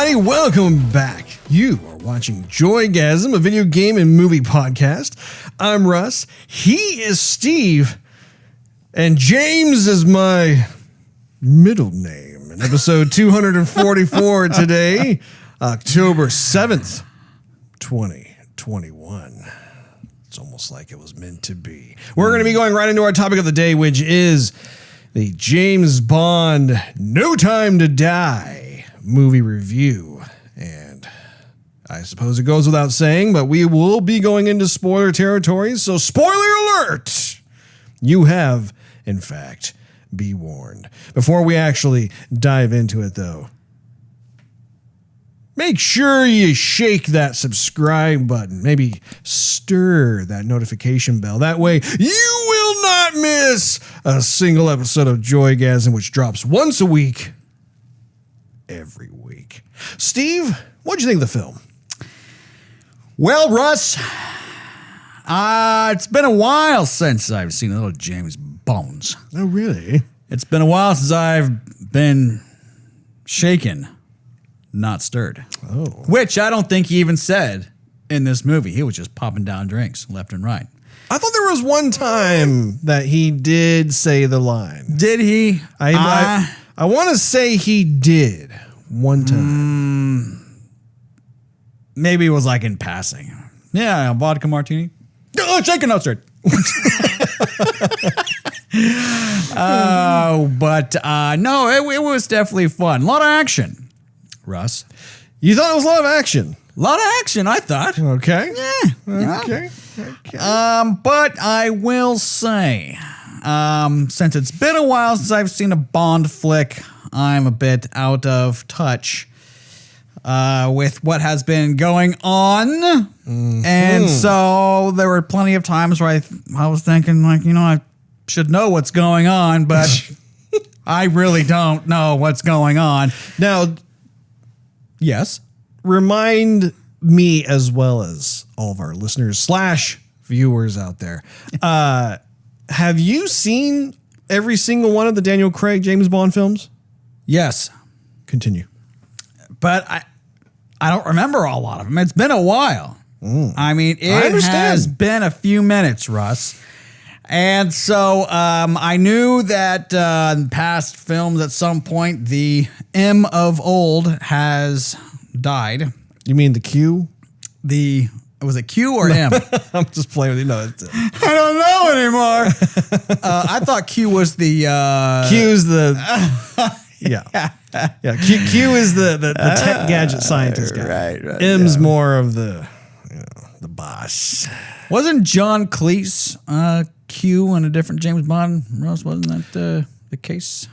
everybody. Welcome back. You are watching Joygasm, a video game and movie podcast. I'm Russ. He is Steve. And James is my middle name. In episode 244 today, October 7th, 2021. It's almost like it was meant to be. We're going to be going right into our topic of the day, which is the James Bond No Time to Die movie review. And I suppose it goes without saying, but we will be going into spoiler territory. So spoiler alert! You have, in fact, be warned. Before we actually dive into it, though, make sure you shake that subscribe button. Maybe stir that notification bell. That way, you will not miss a single episode of Joygasm, which drops once a week, every week. Steve, what'd you think of the film? Well, Russ, it's been a while since I've seen little James Bones. Oh, really? It's been a while since I've been shaken, not stirred. Oh. Which I don't think he even said in this movie. He was just popping down drinks left and right. I thought there was one time that he did say the line. Did he? I want to say he did one time. Maybe it was like in passing. Yeah, vodka martini. Oh, shaken, not stirred. No, it was definitely fun. A lot of action, Russ. You thought it was a lot of action? A lot of action, I thought. Okay. Yeah. Okay. But I will say, since it's been a while since I've seen a Bond flick, I'm a bit out of touch with what has been going on. Mm-hmm. And so there were plenty of times where I was thinking, like, I should know what's going on, but I really don't know what's going on. Now, yes. Remind me, as well as all of our listeners / viewers out there, have you seen every single one of the Daniel Craig James Bond films? Yes. Continue. But I don't remember a lot of them. It's been a while. I mean, it has been a few minutes, Russ. And so I knew that in past films at some point, the M of old has died. You mean the Q? Was it Q or M? I'm just playing with you. No, I don't know anymore. I thought Q was the... Q's the... Yeah. Q is the tech gadget scientist guy. Right. M's more of the boss. Wasn't John Cleese Q in a different James Bond? Rose, wasn't that the case?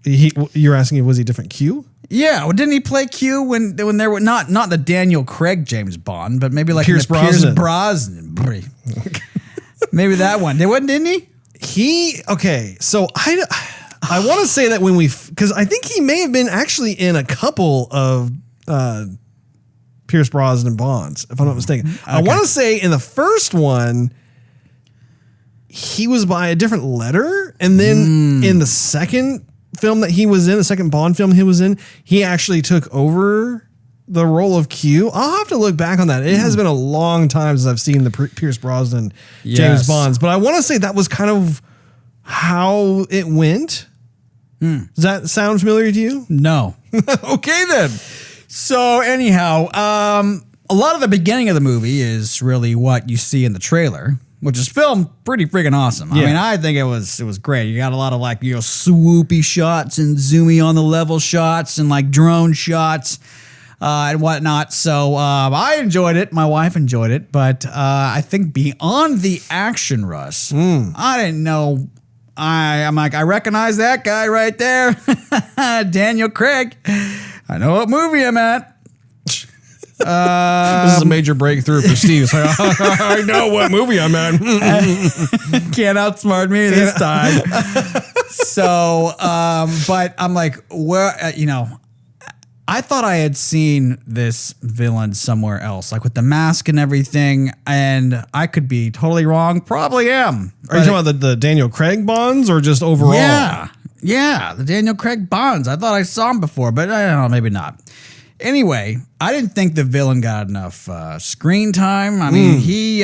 You're asking, was he different Q? Yeah, well, didn't he play Q when there were not the Daniel Craig James Bond, but maybe like Pierce Brosnan. Maybe that one. Didn't he? Okay, so I want to say that because I think he may have been actually in a couple of Pierce Brosnan Bonds, if I'm not mistaken. Okay. I want to say in the first one, he was by a different letter. And then in the second film that he was in, the second Bond film he was in, he actually took over the role of Q. I'll have to look back on that. It has been a long time since I've seen the Pierce Brosnan James Bonds. But I want to say that was kind of how it went. Does that sound familiar to you? No. Okay, then. So anyhow, a lot of the beginning of the movie is really what you see in the trailer, which is filmed pretty freaking awesome. Yeah. I mean, I think it was great. You got a lot of swoopy shots and zoomy on the level shots and like drone shots and whatnot. So I enjoyed it. My wife enjoyed it. But I think beyond the action, Russ, I didn't know. I'm like, I recognize that guy right there. Daniel Craig. I know what movie I'm at. This is a major breakthrough for Steve. It's like, I know what movie I'm at. Can't outsmart me this time. So, but I'm like, where, I thought I had seen this villain somewhere else, like with the mask and everything, and I could be totally wrong. Probably am. Are you talking about the Daniel Craig Bonds or just overall? Yeah, the Daniel Craig Bonds. I thought I saw him before, but I don't know, maybe not. Anyway, I didn't think the villain got enough screen time. I mean, you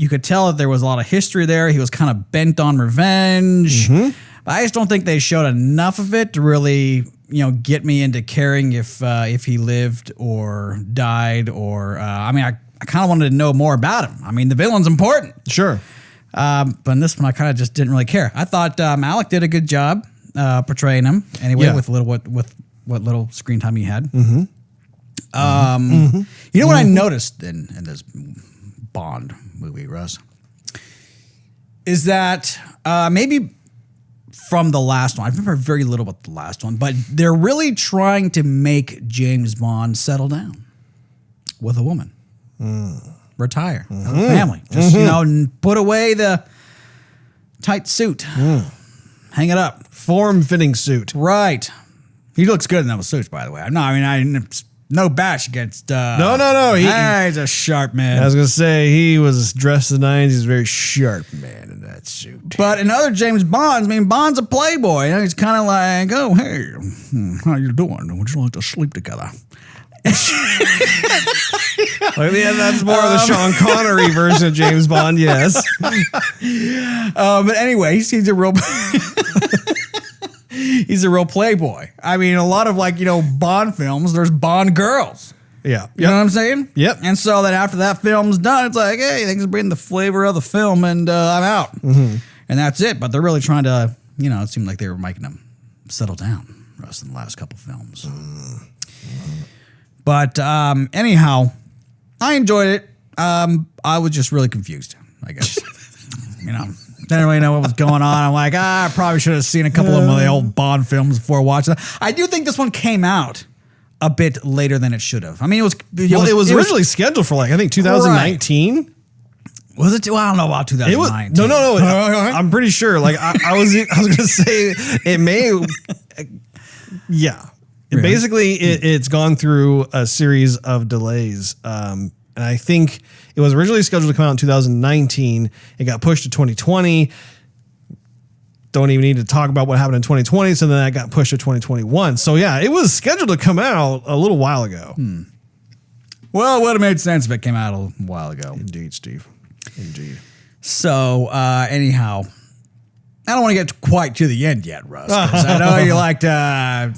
could tell that there was a lot of history there. He was kind of bent on revenge. But I just don't think they showed enough of it to really, get me into caring if he lived or died or. I kind of wanted to know more about him. I mean, the villain's important. Sure. But in this one, I kind of just didn't really care. I thought Alec did a good job portraying him. Anyway, with what little screen time he had. You know what I noticed in this Bond movie, Russ, is that maybe from the last one, I remember very little about the last one, but they're really trying to make James Bond settle down with a woman. Retire, have a family. Just, put away the tight suit. Hang it up. Form-fitting suit. Right. He looks good in those suits, by the way. No bash against. No. He's a sharp man. I was gonna say he was dressed in the '90s. He's a very sharp man in that suit. But in other James Bonds, Bond's a playboy. He's kind of like, oh hey, how you doing? Would you like to sleep together? That's more of the Sean Connery version of James Bond. Yes. But anyway, he's a real. He's a real playboy. I mean, a lot of Bond films, there's Bond girls. Yeah. You know what I'm saying? Yep. And so then after that film's done, it's like, hey, thanks for bringing the flavor of the film and I'm out. And that's it. But they're really trying to, it seemed like they were making them settle down, Russ, in the last couple films. But anyhow, I enjoyed it. I was just really confused, I guess. Didn't really know what was going on. I'm like, I probably should have seen a couple of the old Bond films before watching it. I do think this one came out a bit later than it should have. I mean, it was originally scheduled for I think 2019. Right. Was it? Well, I don't know about 2019. No. I'm pretty sure. I was going to say it may. Yeah. Really? Basically, it's gone through a series of delays. And I think it was originally scheduled to come out in 2019. It got pushed to 2020. Don't even need to talk about what happened in 2020. So then that got pushed to 2021. So yeah, it was scheduled to come out a little while ago. Well, it would have made sense if it came out a while ago. Indeed, Steve. Indeed. So anyhow, I don't want to get quite to the end yet, Russ. I know you like to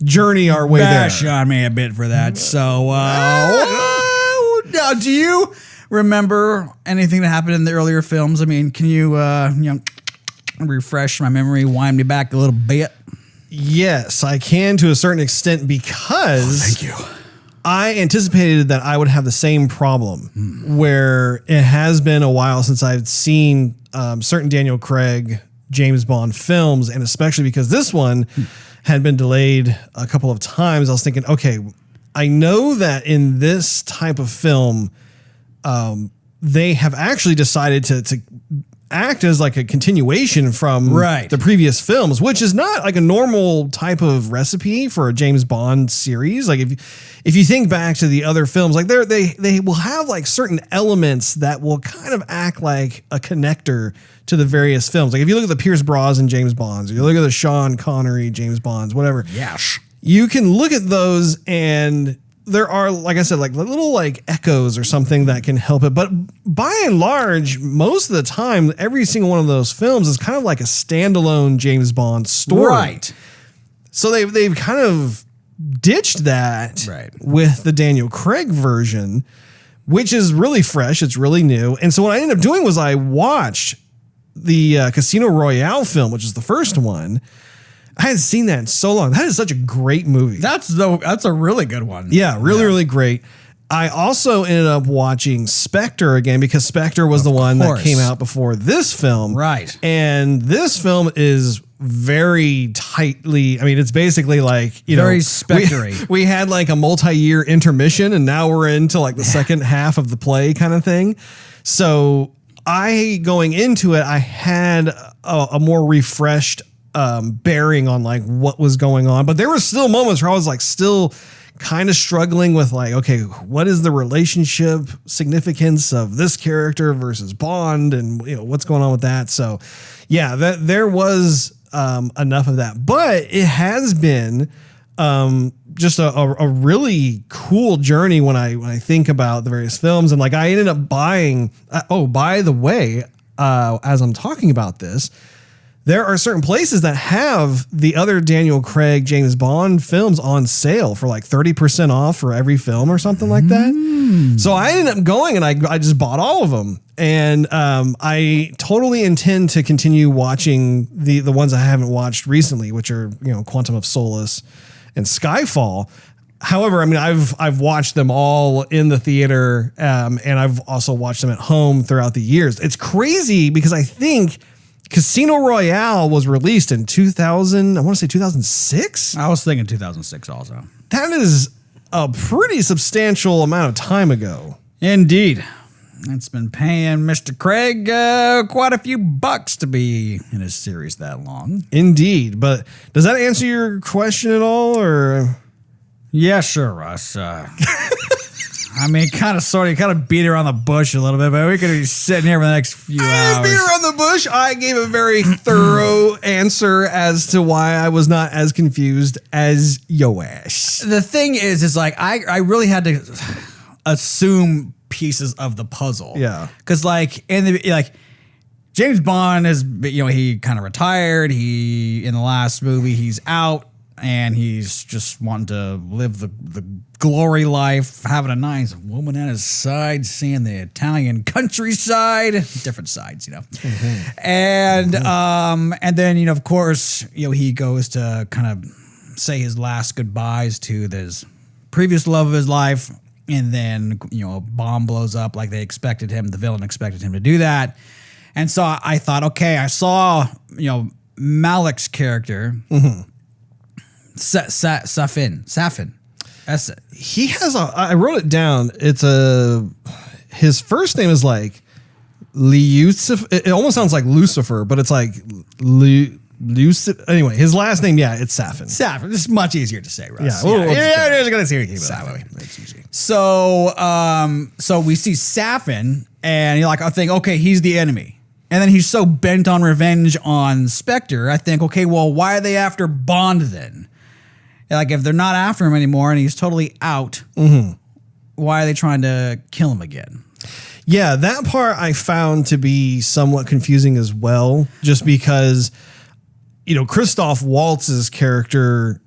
journey our way there. Bash on me a bit for that. So now, do you remember anything that happened in the earlier films? I mean, can you refresh my memory, wind me back a little bit? Yes, I can to a certain extent because thank you. I anticipated that I would have the same problem where it has been a while since I've seen certain Daniel Craig James Bond films, and especially because this one had been delayed a couple of times. I was thinking, okay, I know that in this type of film, they have actually decided to act as like a continuation from the previous films, which is not like a normal type of recipe for a James Bond series. Like if you think back to the other films, like they will have like certain elements that will kind of act like a connector to the various films. Like if you look at the Pierce Brosnan James Bonds, or you look at the Sean Connery James Bonds, whatever. Yes. You can look at those and there are, like I said, like little like echoes or something that can help it. But by and large, most of the time, every single one of those films is kind of like a standalone James Bond story. Right. So they've kind of ditched that with the Daniel Craig version, which is really fresh. It's really new. And so what I ended up doing was I watched the Casino Royale film, which is the first one. I hadn't seen that in so long. That is such a great movie. That's a really good one. Yeah, really great. I also ended up watching Spectre again because Spectre was the one that came out before this film. Right. And this film is very tightly, I mean, it's basically like, very Spectre-y. We had like a multi-year intermission and now we're into like the second half of the play kind of thing. So going into it, I had a more refreshed bearing on like what was going on, but there were still moments where I was like still kind of struggling with like, okay, what is the relationship significance of this character versus Bond, and what's going on with that. So yeah, there was enough of that, but it has been just a really cool journey when I think about the various films. And like I ended up buying, by the way, as I'm talking about this, there are certain places that have the other Daniel Craig, James Bond films on sale for like 30% off for every film or something like that. So I ended up going and I just bought all of them. And I totally intend to continue watching the ones I haven't watched recently, which are, Quantum of Solace and Skyfall. However, I mean, I've watched them all in the theater, and I've also watched them at home throughout the years. It's crazy because I think Casino Royale was released in 2000. I want to say 2006. I was thinking 2006 also. That is a pretty substantial amount of time ago. Indeed. It's been paying Mr. Craig quite a few bucks to be in a series that long. Indeed. But does that answer your question at all, or? Yeah, sure, Russ. I mean, kind of beat around the bush a little bit, but we could be sitting here for the next few hours. I didn't beat around the bush. I gave a very thorough answer as to why I was not as confused as Yoash. The thing is like I really had to assume pieces of the puzzle. Yeah, because James Bond is, he kind of retired. In the last movie, he's out. And he's just wanting to live the glory life, having a nice woman at his side, seeing the Italian countryside, different sides, Mm-hmm. And then, of course, he goes to kind of say his last goodbyes to this previous love of his life. And then, a bomb blows up like the villain expected him to do that. And so I thought, okay, I saw, Malik's character. Mm-hmm. Safin. That's it. He has I wrote it down. His first name is like Lucifer. It almost sounds like Lucifer, but it's like Lucifer. Anyway, his last name, it's Safin. Safin. This is much easier to say, Russ. Yeah. We're going to see it that way. That's easy. So we see Safin, and I think, okay, he's the enemy. And then he's so bent on revenge on Spectre. I think, okay, well, why are they after Bond then? Like, if they're not after him anymore and he's totally out, why are they trying to kill him again? Yeah, that part I found to be somewhat confusing as well, just because, Christoph Waltz's character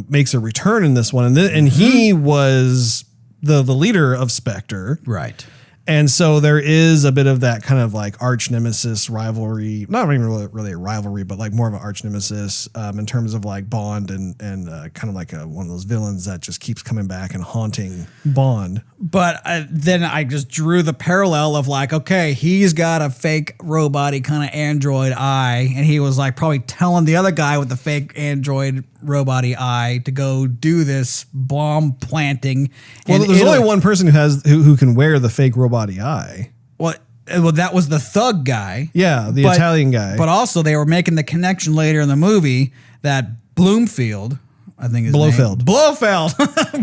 makes a return in this one, and he was the leader of Spectre. Right. And so there is a bit of that kind of like arch nemesis rivalry, not even really a rivalry, but like more of an arch nemesis in terms of like Bond and kind of like one of those villains that just keeps coming back and haunting Bond. But then I just drew the parallel of like, okay, he's got a fake robot-y kind of android eye, and he was like probably telling the other guy with the fake android robot-y eye to go do this bomb planting. Well, there's only one person who can wear the fake robot-y eye. Well, that was the thug guy. Yeah, the Italian guy. But also they were making the connection later in the movie that Bloomfield, I think his Blofeld. name. Blofeld.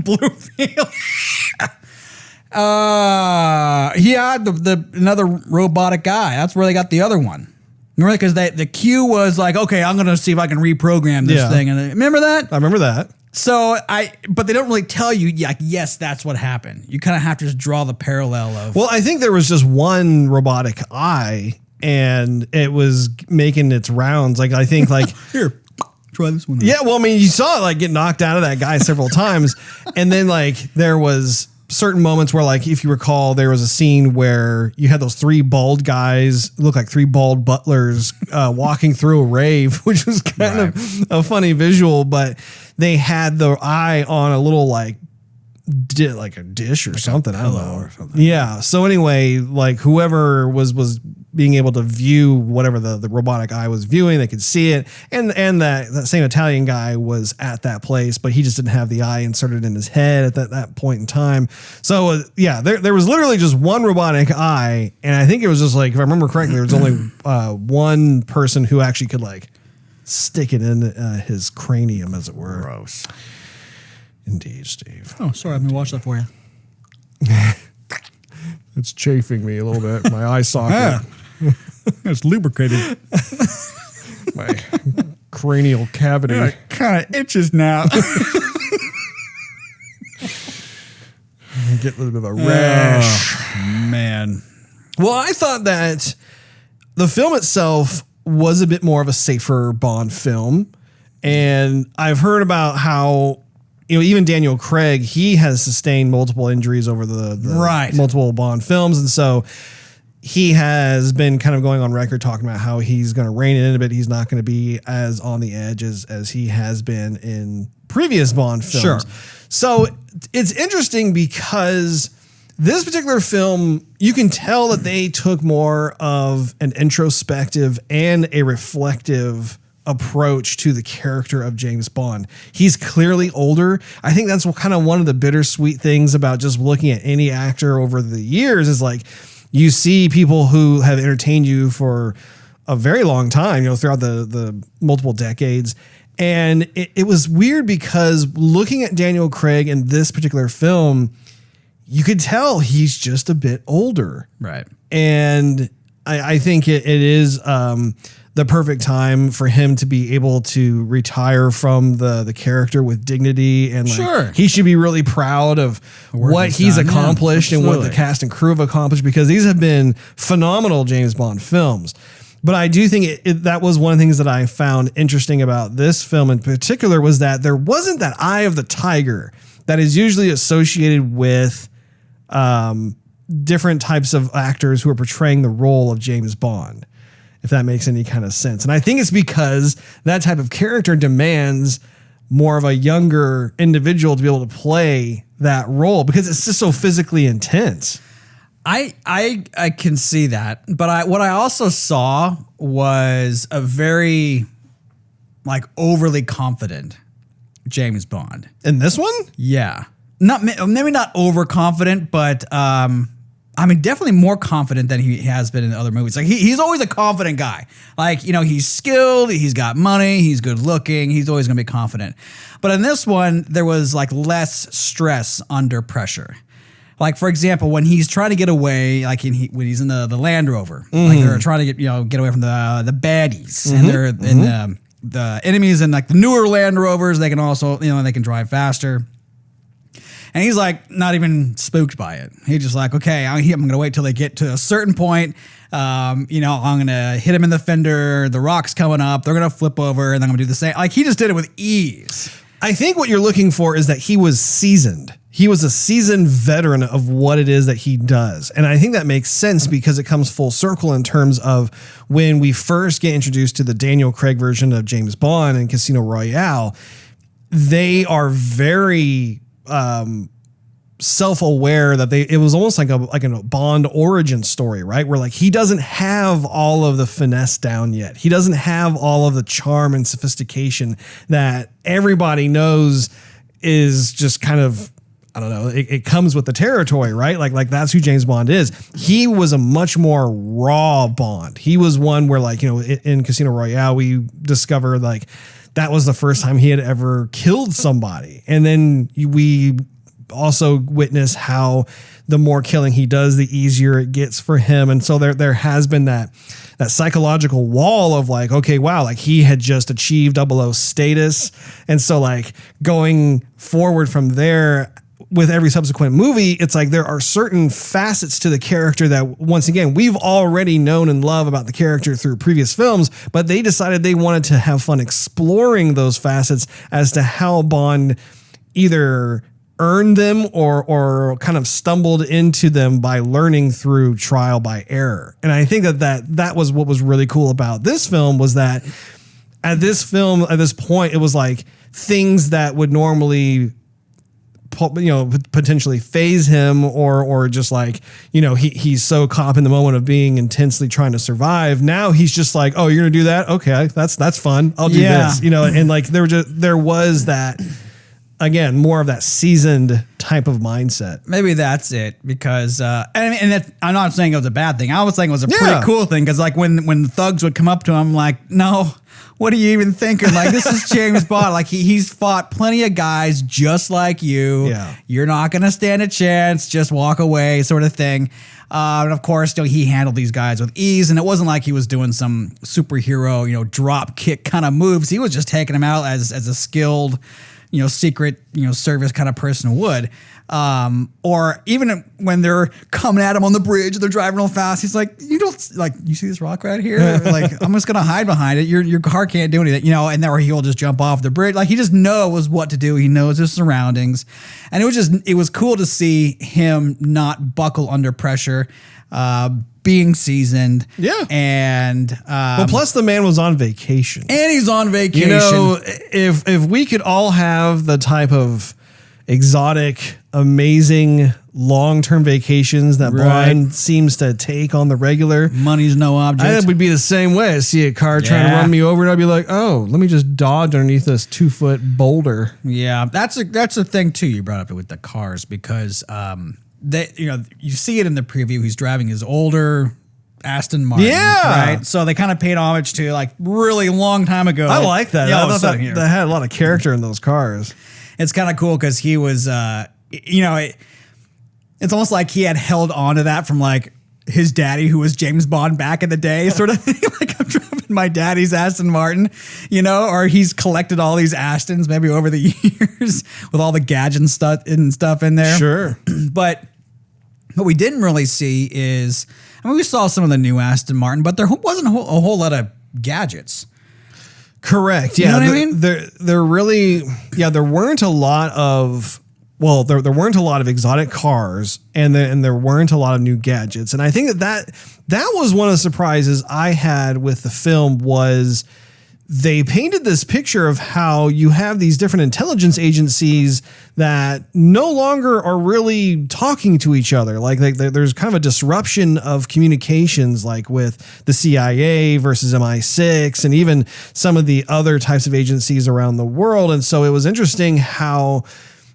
Bloomfield. He had another robotic guy. That's where they got the other one. Remember, because the Q was like, okay, I'm going to see if I can reprogram this thing. And remember that? I remember that. So but they don't really tell you, like, yes, that's what happened. You kind of have to just draw the parallel of. Well, I think there was just one robotic eye, and it was making its rounds. Like, I think, like, here, try this one out. Yeah, well, I mean, you saw it like get knocked out of that guy several times, and then like there was certain moments where, like, if you recall, there was a scene where you had those three bald guys, look like three bald butlers, walking through a rave, which was kind of a funny visual, but they had the eye on a little like a dish or something. I don't know. Or something. Yeah. So anyway, like whoever was being able to view whatever the robotic eye was viewing, they could see it. And that same Italian guy was at that place, but he just didn't have the eye inserted in his head at that point in time. So yeah, there was literally just one robotic eye. And I think it was just like, if I remember correctly, there was only one person who actually could like stick it in his cranium, as it were. Gross. Indeed, Steve. Oh, sorry. Let me watch that for you. It's chafing me a little bit. My eye socket. It's lubricated. My cranial cavity. It kind of itches now. Get a little bit of a rash. Man. Well, I thought that the film itself was a bit more of a safer Bond film. And I've heard about how, even Daniel Craig, he has sustained multiple injuries over the multiple Bond films. And so he has been kind of going on record talking about how he's going to rein it in a bit. He's not going to be as on the edge as he has been in previous Bond films. Sure. So it's interesting because this particular film, you can tell that they took more of an introspective and a reflective approach to the character of James Bond. He's clearly older. I think that's kind of one of the bittersweet things about just looking at any actor over the years is like, you see people who have entertained you for a very long time, throughout the multiple decades. And it was weird because looking at Daniel Craig in this particular film, you could tell he's just a bit older. Right. And I think it is the perfect time for him to be able to retire from the character with dignity. And he should be really proud of what he's accomplished and what the cast and crew have accomplished, because these have been phenomenal James Bond films. But I do think that was one of the things that I found interesting about this film in particular was that there wasn't that eye of the tiger that is usually associated with different types of actors who are portraying the role of James Bond, if that makes any kind of sense. And I think it's because that type of character demands more of a younger individual to be able to play that role because it's just so physically intense. I can see that, but what I also saw was a very overly confident James Bond in this one. Yeah, maybe not overconfident, but definitely more confident than he has been in other movies. Like he's always a confident guy. He's skilled, he's got money, he's good looking, he's always gonna be confident. But in this one, there was less stress under pressure. For example, when he's trying to get away, when he's in the Land Rover, they're trying to get away from the baddies, and they're in the enemies in the newer Land Rovers. They can also they can drive faster, and he's not even spooked by it. He's just okay, I'm gonna wait till they get to a certain point. I'm gonna hit him in the fender. The rock's coming up. They're gonna flip over, and then I'm gonna do the same. He just did it with ease. I think what you're looking for is that he was seasoned. He was a seasoned veteran of what it is that he does. And I think that makes sense because it comes full circle in terms of when we first get introduced to the Daniel Craig version of James Bond and Casino Royale, they are very self-aware that it was almost like a Bond origin story, right? Where he doesn't have all of the finesse down yet. He doesn't have all of the charm and sophistication that everybody knows is just kind of, I don't know, it comes with the territory, right? Like that's who James Bond is. He was a much more raw Bond. He was one where in Casino Royale, we discovered that was the first time he had ever killed somebody. And then we also witness how the more killing he does, the easier it gets for him. And so there has been that psychological wall of okay, wow, he had just achieved 00 status. And so going forward from there, with every subsequent movie, it's there are certain facets to the character that, once again, we've already known and love about the character through previous films, but they decided they wanted to have fun exploring those facets as to how Bond either earned them or kind of stumbled into them by learning through trial by error. And I think that was what was really cool about this film, was that at this point, it was things that would normally potentially phase him or just he's so caught up in the moment of being intensely trying to survive. Now he's just oh, you're gonna do that? Okay, that's fun. I'll do this. And there was that, again, more of that seasoned type of mindset. Maybe I'm not saying it was a bad thing. I was saying it was a pretty cool thing because when thugs would come up to him no, what are you even thinking? This is James Bond. He's fought plenty of guys just like you. Yeah. You're not going to stand a chance. Just walk away, sort of thing. And of course, he handled these guys with ease. And it wasn't like he was doing some superhero, drop kick kind of moves. He was just taking them out as a skilled secret, service kind of person would. Or even when they're coming at him on the bridge, they're driving real fast. He's like, you see this rock right here? Like, I'm just going to hide behind it. Your car can't do anything, and then where he'll just jump off the bridge. Like, he just knows what to do. He knows his surroundings. And it was cool to see him not buckle under pressure, being seasoned. Yeah. And, plus the man was on vacation. And he's on vacation. If we could all have the type of exotic, amazing long-term vations that Bond seems to take on the regular. Money's no object. I would be the same way. I see a car trying to run me over, and I'd be like, "Oh, let me just dodge underneath this 2-foot boulder." Yeah, that's a thing too. You brought up it with the cars because you see it in the preview. He's driving his older Aston Martin. Yeah. Right. So they kind of paid homage to like really long time ago. I like that. Yeah, I thought that had a lot of character in those cars. It's kind of cool because he was, it's almost like he had held on to that from like his daddy, who was James Bond back in the day, sort of thing. Like, I'm driving my daddy's Aston Martin, or he's collected all these Astons maybe over the years with all the gadget stuff in there. Sure. But what we didn't really see is, we saw some of the new Aston Martin, but there wasn't a whole lot of gadgets. Correct. Yeah. You know what I mean? There really, there weren't a lot of, there weren't a lot of exotic cars and there weren't a lot of new gadgets. And I think that was one of the surprises I had with the film was they painted this picture of how you have these different intelligence agencies that no longer are really talking to each other. Like there's kind of a disruption of communications, like with the CIA versus MI6 and even some of the other types of agencies around the world. And so it was interesting how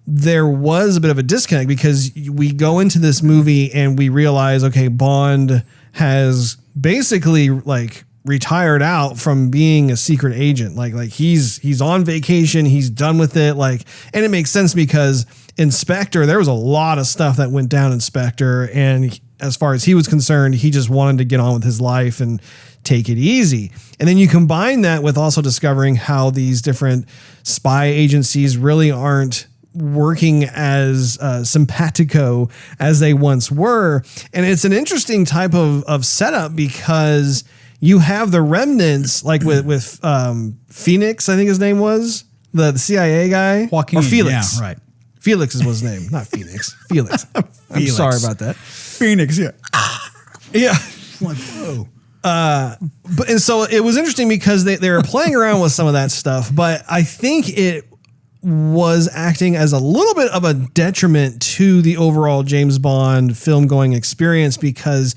there was a bit of a disconnect because we go into this movie and we realize, okay, Bond has basically like retired out from being a secret agent. Like he's on vacation. He's done with it. And it makes sense because in Spectre, there was a lot of stuff that went down in Spectre. And as far as he was concerned, he just wanted to get on with his life and take it easy. And then you combine that with also discovering how these different spy agencies really aren't working as simpatico as they once were. And it's an interesting type of setup because you have the remnants, like with Phoenix, I think his name was, the CIA guy. Joaquin. Or Felix. Yeah, right. Felix was his name, not Phoenix. Felix. I'm sorry about that. Phoenix, yeah. Yeah. Like, whoa. And so it was interesting because they were playing around with some of that stuff, but I think it was acting as a little bit of a detriment to the overall James Bond film going experience because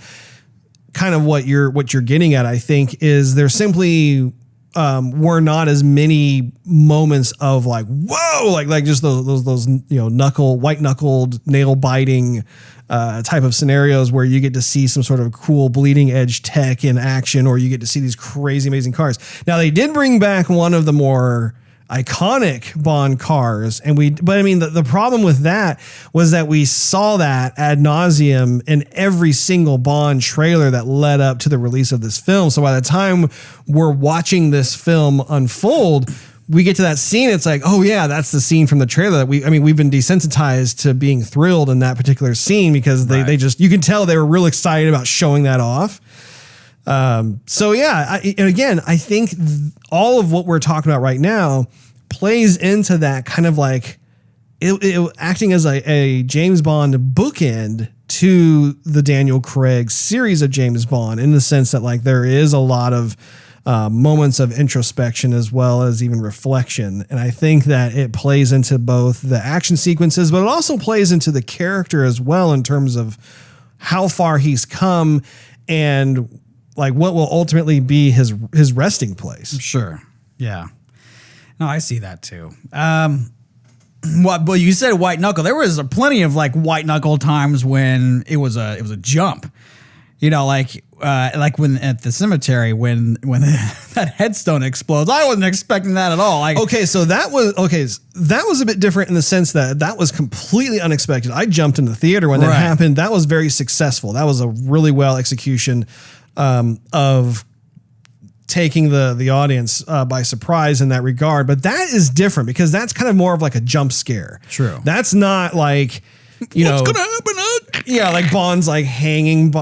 kind of what you're getting at, I think, is there simply were not as many moments of like, whoa, like just those white knuckled, nail biting type of scenarios where you get to see some sort of cool bleeding edge tech in action, or you get to see these crazy, amazing cars. Now they did bring back one of the more iconic Bond cars. But I mean, the problem with that was that we saw that ad nauseum in every single Bond trailer that led up to the release of this film. So by the time we're watching this film unfold, we get to that scene. It's like, oh yeah, that's the scene from the trailer that we've been desensitized to being thrilled in that particular scene because they just, you can tell they were real excited about showing that off. So yeah, and again, I think all of what we're talking about right now plays into that kind of like it acting as a James Bond bookend to the Daniel Craig series of James Bond, in the sense that like there is a lot of moments of introspection as well as even reflection. And I think that it plays into both the action sequences, but it also plays into the character as well in terms of how far he's come and like what will ultimately be his resting place. Sure. Yeah. No, I see that too. Well, you said white knuckle. There was plenty of like white knuckle times when it was a jump. Like when at the cemetery when that headstone explodes. I wasn't expecting that at all. So that was a bit different in the sense that was completely unexpected. I jumped in the theater when that happened. That was very successful. That was a really well execution of taking the audience by surprise in that regard. But that is different because that's kind of more of like a jump scare. True. That's not like, what's gonna happen? Yeah, like Bond's like hanging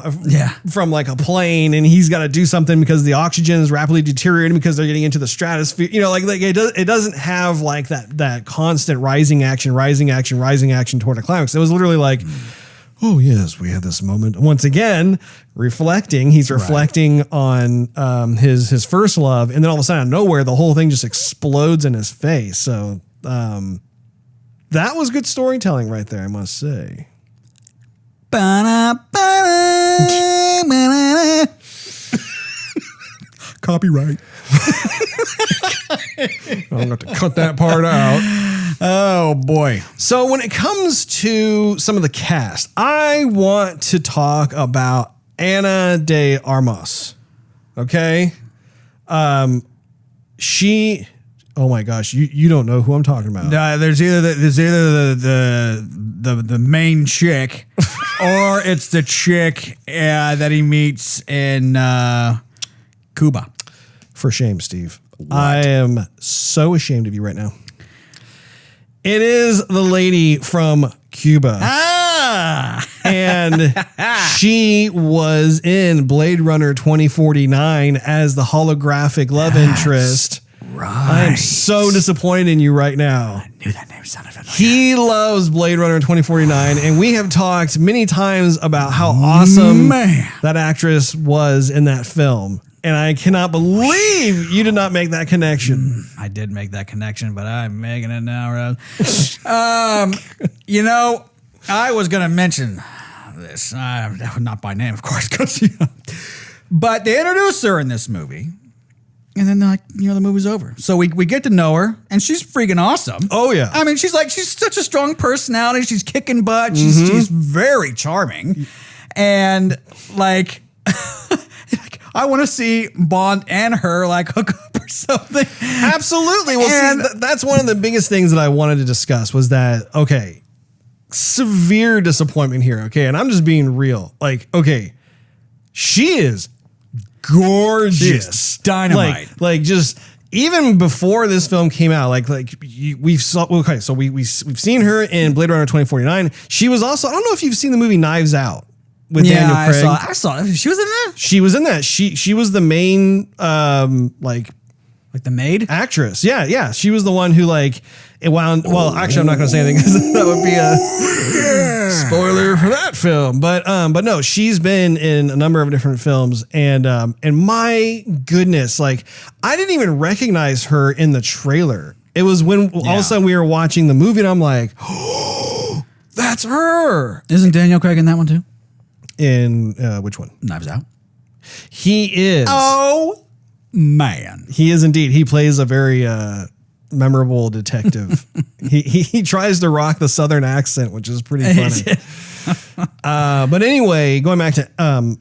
from like a plane, and he's got to do something because the oxygen is rapidly deteriorating because they're getting into the stratosphere. You know, like it doesn't have like that constant rising action toward a climax. It was literally like, oh yes, we had this moment once again. Reflecting, he's reflecting on his first love, and then all of a sudden, out of nowhere, the whole thing just explodes in his face. So that was good storytelling right there, I must say. Copyright. I'm going to cut that part out. Oh boy. So when it comes to some of the cast, I want to talk about Ana de Armas. Okay. She, oh my gosh, you don't know who I'm talking about. There's either the main chick or it's the chick that he meets in Cuba. For shame, Steve. What? I am so ashamed of you right now. It is the lady from Cuba. And she was in Blade Runner 2049 as the holographic love interest. Right. I am so disappointed in you right now. I knew that name sounded familiar. He loves Blade Runner 2049, and we have talked many times about how awesome that actress was in that film. And I cannot believe you did not make that connection. I did make that connection, but I'm making it now, Rose. You know, I was going to mention this, not by name, of course, because but they introduce her in this movie, and then the movie's over. So we get to know her, and she's freaking awesome. Oh yeah, I mean, she's such a strong personality. She's kicking butt. She's very charming, and like. I want to see Bond and her like hook up or something. Absolutely. Well, see, that's one of the biggest things that I wanted to discuss was that, okay, severe disappointment here. Okay. And I'm just being real. Like, okay, she is gorgeous. She is dynamite. Like just even before this film came out, we've seen her in Blade Runner 2049. She was also, I don't know if you've seen the movie Knives Out. With Daniel Craig. I saw it. She was in that? She was in that. She was the main like the maid actress. Yeah. She was the one who it wound. Well, actually, I'm not going to say anything because that would be a spoiler for that film. But no, she's been in a number of different films, and my goodness, I didn't even recognize her in the trailer. It was when all of a sudden we were watching the movie, and I'm like, oh, that's her. Isn't Daniel Craig in that one too? In which one? Knives Out. He is. Oh, man. He is indeed. He plays a very memorable detective. he tries to rock the Southern accent, which is pretty funny. But anyway, going back to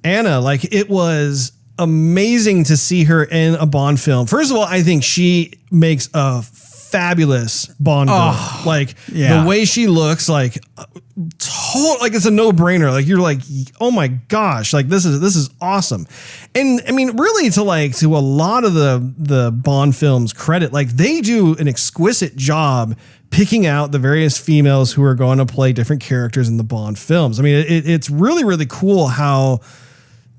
Anna, it was amazing to see her in a Bond film. First of all, I think she makes a fabulous Bond girl. The way she looks, it's a no-brainer. You're like, oh my gosh, this is awesome. And I mean, really, to a lot of the Bond films credit, they do an exquisite job picking out the various females who are going to play different characters in the Bond films. I mean, it's really, really cool how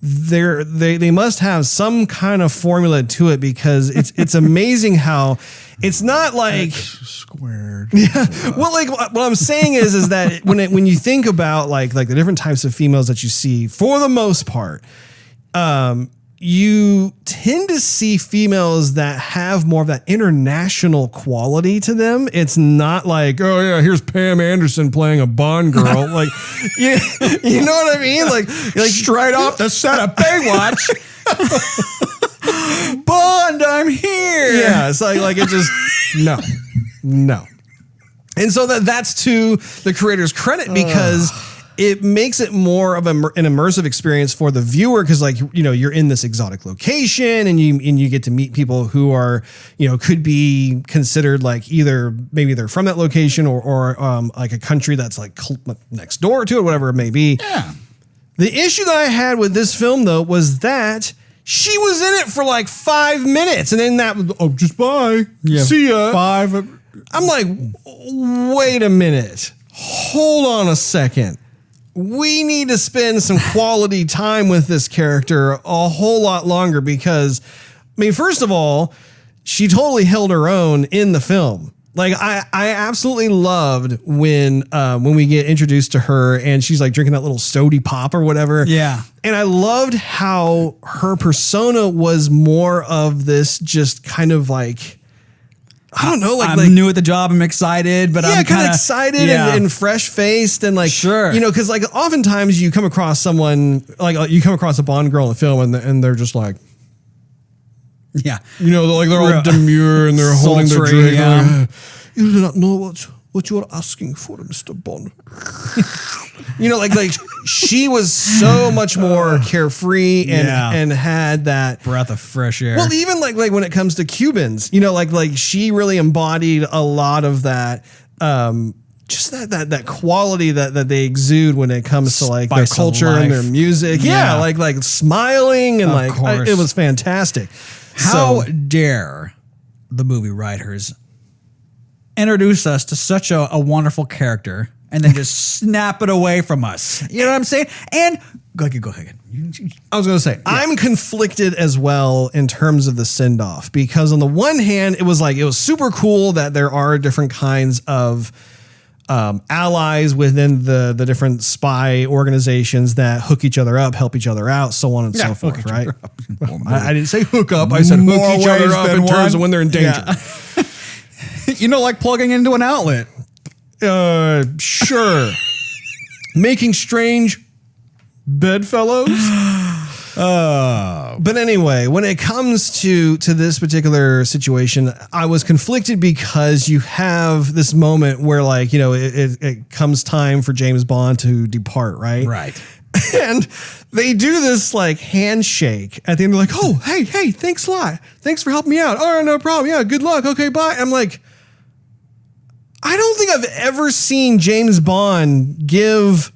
they must have some kind of formula to it, because it's amazing how it's not like squared. Yeah. Well, what I'm saying is that when you think about the different types of females that you see, for the most part, you tend to see females that have more of that international quality to them. It's not like, oh yeah, here's Pam Anderson playing a Bond girl. you know what I mean? Like straight off the set of Baywatch. Bond, I'm here. Yeah, it's it just no. And so that's to the creator's credit, because it makes it more of an immersive experience for the viewer, because you're in this exotic location, and you get to meet people who are could be considered either maybe they're from that location or a country that's next door to it, whatever it may be. Yeah. The issue that I had with this film though was that She was in it for like 5 minutes, and then that was, oh, just bye. Yeah, See ya. 5. I'm like, wait a minute. Hold on a second. We need to spend some quality time with this character a whole lot longer because, I mean, first of all, she totally held her own in the film. Like I absolutely loved when we get introduced to her and she's like drinking that little sody pop or whatever. Yeah. And I loved how her persona was more of this just kind of like, I don't know, like I'm new at the job. I'm excited, but I'm kind of excited and fresh faced and like, sure. You know, cause like oftentimes you come across someone like you come across a Bond girl in the film and they're just like, yeah, you know, they're all demure and they're holding their drink. Yeah. Like, you do not know what you are asking for, Mr. Bond. You know, like she was so much more carefree and had that breath of fresh air. Well, even like when it comes to Cubans, you know, like she really embodied a lot of that. Just that quality that they exude when it comes to like their culture and their music. Yeah, like smiling and it was fantastic. How dare the movie writers introduce us to such a wonderful character and then just snap it away from us? You know what I'm saying? And go ahead. I was going to say, I'm conflicted as well in terms of the send off because on the one hand, it was super cool that there are different kinds of allies within the different spy organizations that hook each other up, help each other out, so on and so forth, right? I didn't say hook up. I said hook each other up in terms of when they're in danger. Yeah. You know, like plugging into an outlet. Sure. Making strange bedfellows. But anyway, when it comes to this particular situation, I was conflicted because you have this moment where, like, you know, it comes time for James Bond to depart, right? Right. And they do this like handshake at the end. They're like, oh, hey, thanks a lot. Thanks for helping me out. Oh, no problem. Yeah, good luck. Okay, bye. I'm like, I don't think I've ever seen James Bond give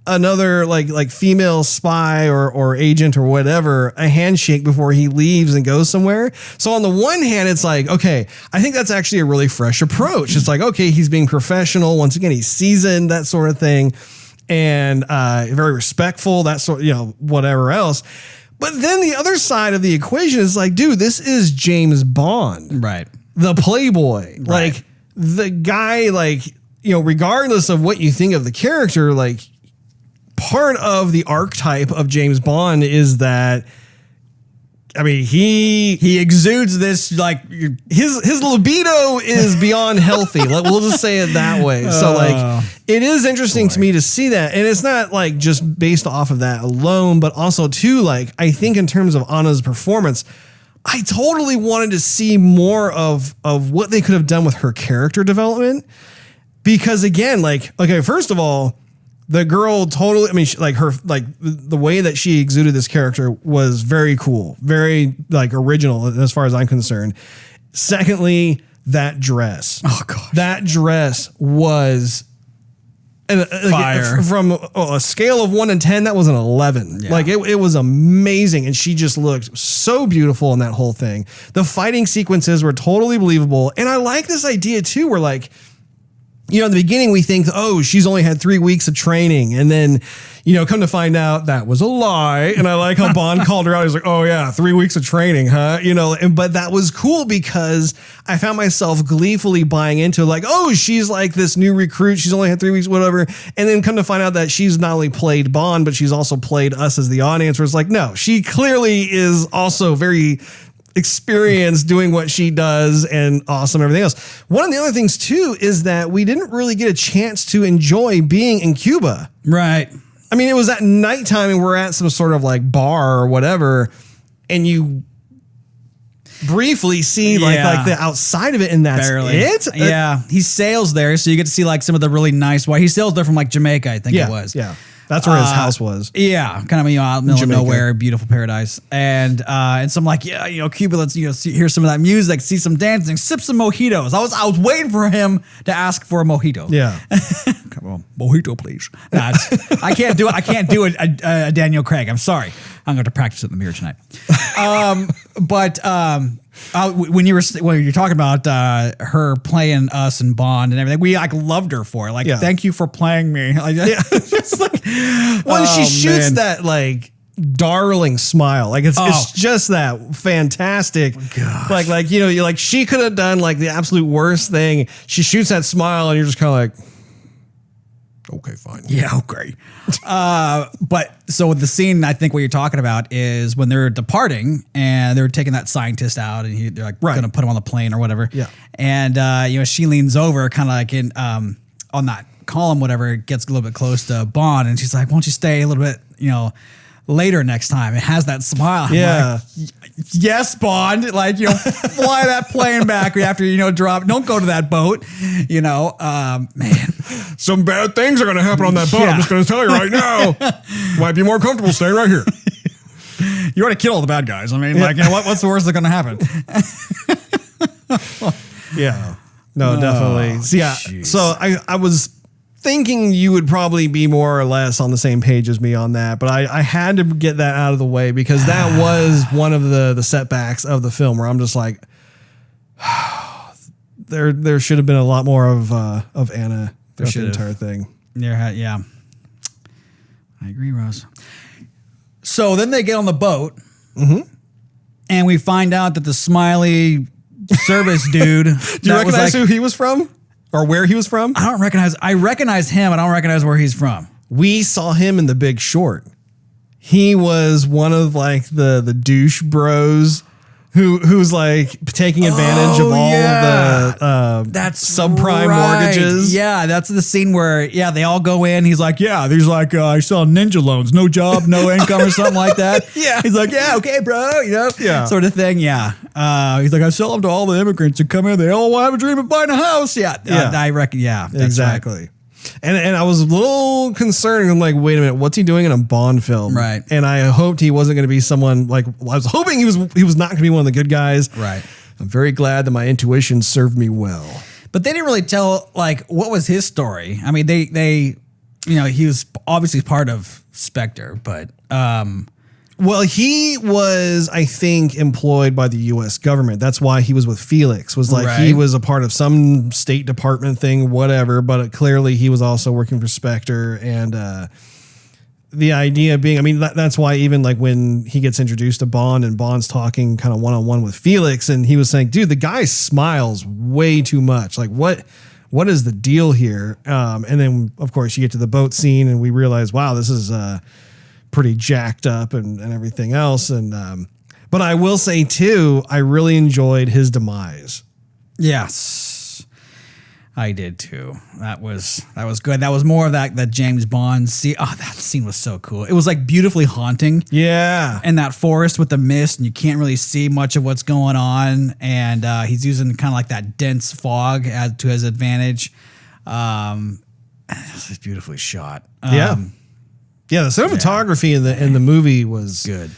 another like female spy or agent or whatever a handshake before he leaves and goes somewhere. So on the one hand, it's like, okay, I think that's actually a really fresh approach. It's like, okay, he's being professional. Once again, he's seasoned, that sort of thing, and very respectful, that sort, you know, whatever else. But then the other side of the equation is like, dude, this is James Bond, right? The playboy, right. Like the guy, like, you know, regardless of what you think of the character, like, part of the archetype of James Bond is that, I mean, he exudes this, like, his libido is beyond healthy. Like, we'll just say it that way. So like, it is interesting to me to see that. And it's not like just based off of that alone, but also too, like, I think in terms of Anna's performance, I totally wanted to see more of what they could have done with her character development. Because again, like, okay, first of all, the girl totally, I mean, the way that she exuded this character was very cool, very like original as far as I'm concerned. Secondly, that dress. Oh god, that dress was fire. From a scale of 1 to 10, that was an 11. Yeah. Like it was amazing, and she just looked so beautiful in that whole thing. The fighting sequences were totally believable, and I like this idea too, where like, you know, in the beginning we think, oh, she's only had 3 weeks of training. And then, you know, come to find out that was a lie. And I like how Bond called her out. He's like, oh yeah, 3 weeks of training, huh? You know, but that was cool because I found myself gleefully buying into like, oh, she's like this new recruit. She's only had 3 weeks, whatever. And then come to find out that she's not only played Bond, but she's also played us as the audience, where it's like, no, she clearly is also very experience doing what she does and awesome everything else. One of the other things too is that we didn't really get a chance to enjoy being in Cuba. Right. I mean, it was at nighttime and we're at some sort of like bar or whatever, and you briefly see like the outside of it, and that's it. Yeah, he sails there, so you get to see like some of the really nice. He sails there from like Jamaica, I think it was. Yeah. That's where his house was. Yeah, kind of out in the middle of nowhere, beautiful paradise. And so I'm like, yeah, Cuba, let's hear some of that music, see some dancing, sip some mojitos. I was waiting for him to ask for a mojito. Yeah, come on, mojito, please. I can't do it. I can't do a Daniel Craig. I'm sorry. I'm going to practice it in the mirror tonight. When you're talking about her playing us and Bond and everything, we loved her for it. Thank you for playing me. Just she shoots that darling smile. It's just that fantastic. Gosh. She could have done the absolute worst thing. She shoots that smile and you're just kind of okay, fine. Yeah, okay. But so the scene, I think what you're talking about is when they're departing and they're taking that scientist out and they're going to put him on the plane or whatever. Yeah. And, she leans over kind of on that column, whatever, gets a little bit close to Bond. And she's like, won't you stay a little bit, later next time? It has that smile. Yeah. Yes, Bond. Fly that plane back after, drop. Don't go to that boat. Man. Some bad things are going to happen on that boat. Yeah. I'm just going to tell you right now. Might be more comfortable staying right here. You want to kill all the bad guys. I mean, what's the worst that's going to happen? Yeah. No, definitely. Geez. So I was thinking you would probably be more or less on the same page as me on that, but I had to get that out of the way because that was one of the setbacks of the film where I'm just like, there should have been a lot more of Anna throughout the entire thing. Yeah. I agree, Ross. So then they get on the boat, and we find out that the smiley service dude. Do you recognize who he was from? Or where he was from? I recognize him. I don't recognize where he's from. We saw him in The Big Short. He was one of the douche bros who's taking advantage of all of the subprime mortgages. Yeah, that's the scene where they all go in. He's like, I saw ninja loans, no job, no income or something like that. Yeah. He's like, yeah, okay, bro, sort of thing. Yeah. He's like, I sell them to all the immigrants who come in. They all have a dream of buying a house. Yeah. I reckon. Yeah, that's exactly. Right. And I was a little concerned. I'm like, wait a minute, what's he doing in a Bond film? Right. And I hoped he wasn't going to be someone I was hoping he was not going to be one of the good guys. Right. I'm very glad that my intuition served me well. But they didn't really tell what was his story. I mean, they he was obviously part of Spectre, but well, he was, I think, employed by the U.S. government. That's why he was with Felix. He was a part of some State Department thing, whatever. But clearly, he was also working for Spectre. And the idea being, I mean, that's why even when he gets introduced to Bond and Bond's talking kind of one-on-one with Felix, and he was saying, "Dude, the guy smiles way too much. What is the deal here?" And then, of course, you get to the boat scene, and we realize, wow, this is pretty jacked up and everything else. And but I will say too, I really enjoyed his demise. Yes, I did too. That was good. That was more of that James Bond scene. Oh, that scene was so cool. It was beautifully haunting. Yeah. In that forest with the mist and you can't really see much of what's going on. And he's using kind of that dense fog to his advantage. This is beautifully shot. Yeah, the cinematography in the movie was good,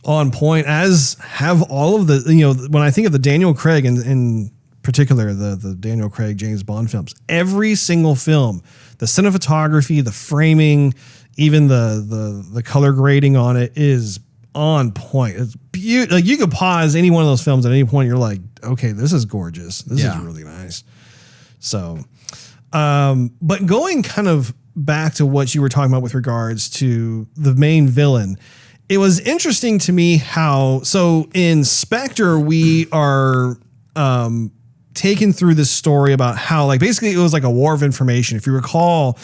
on point. As have all of the when I think of the Daniel Craig and in particular the Daniel Craig James Bond films, every single film, the cinematography, the framing, even the color grading on it is on point. It's beautiful. You could pause any one of those films at any point. You're like, okay, this is gorgeous. This is really nice. So, but going kind of back to what you were talking about with regards to the main villain, it was interesting to me how, so in Spectre, we are taken through this story about how basically it was a war of information. If you recall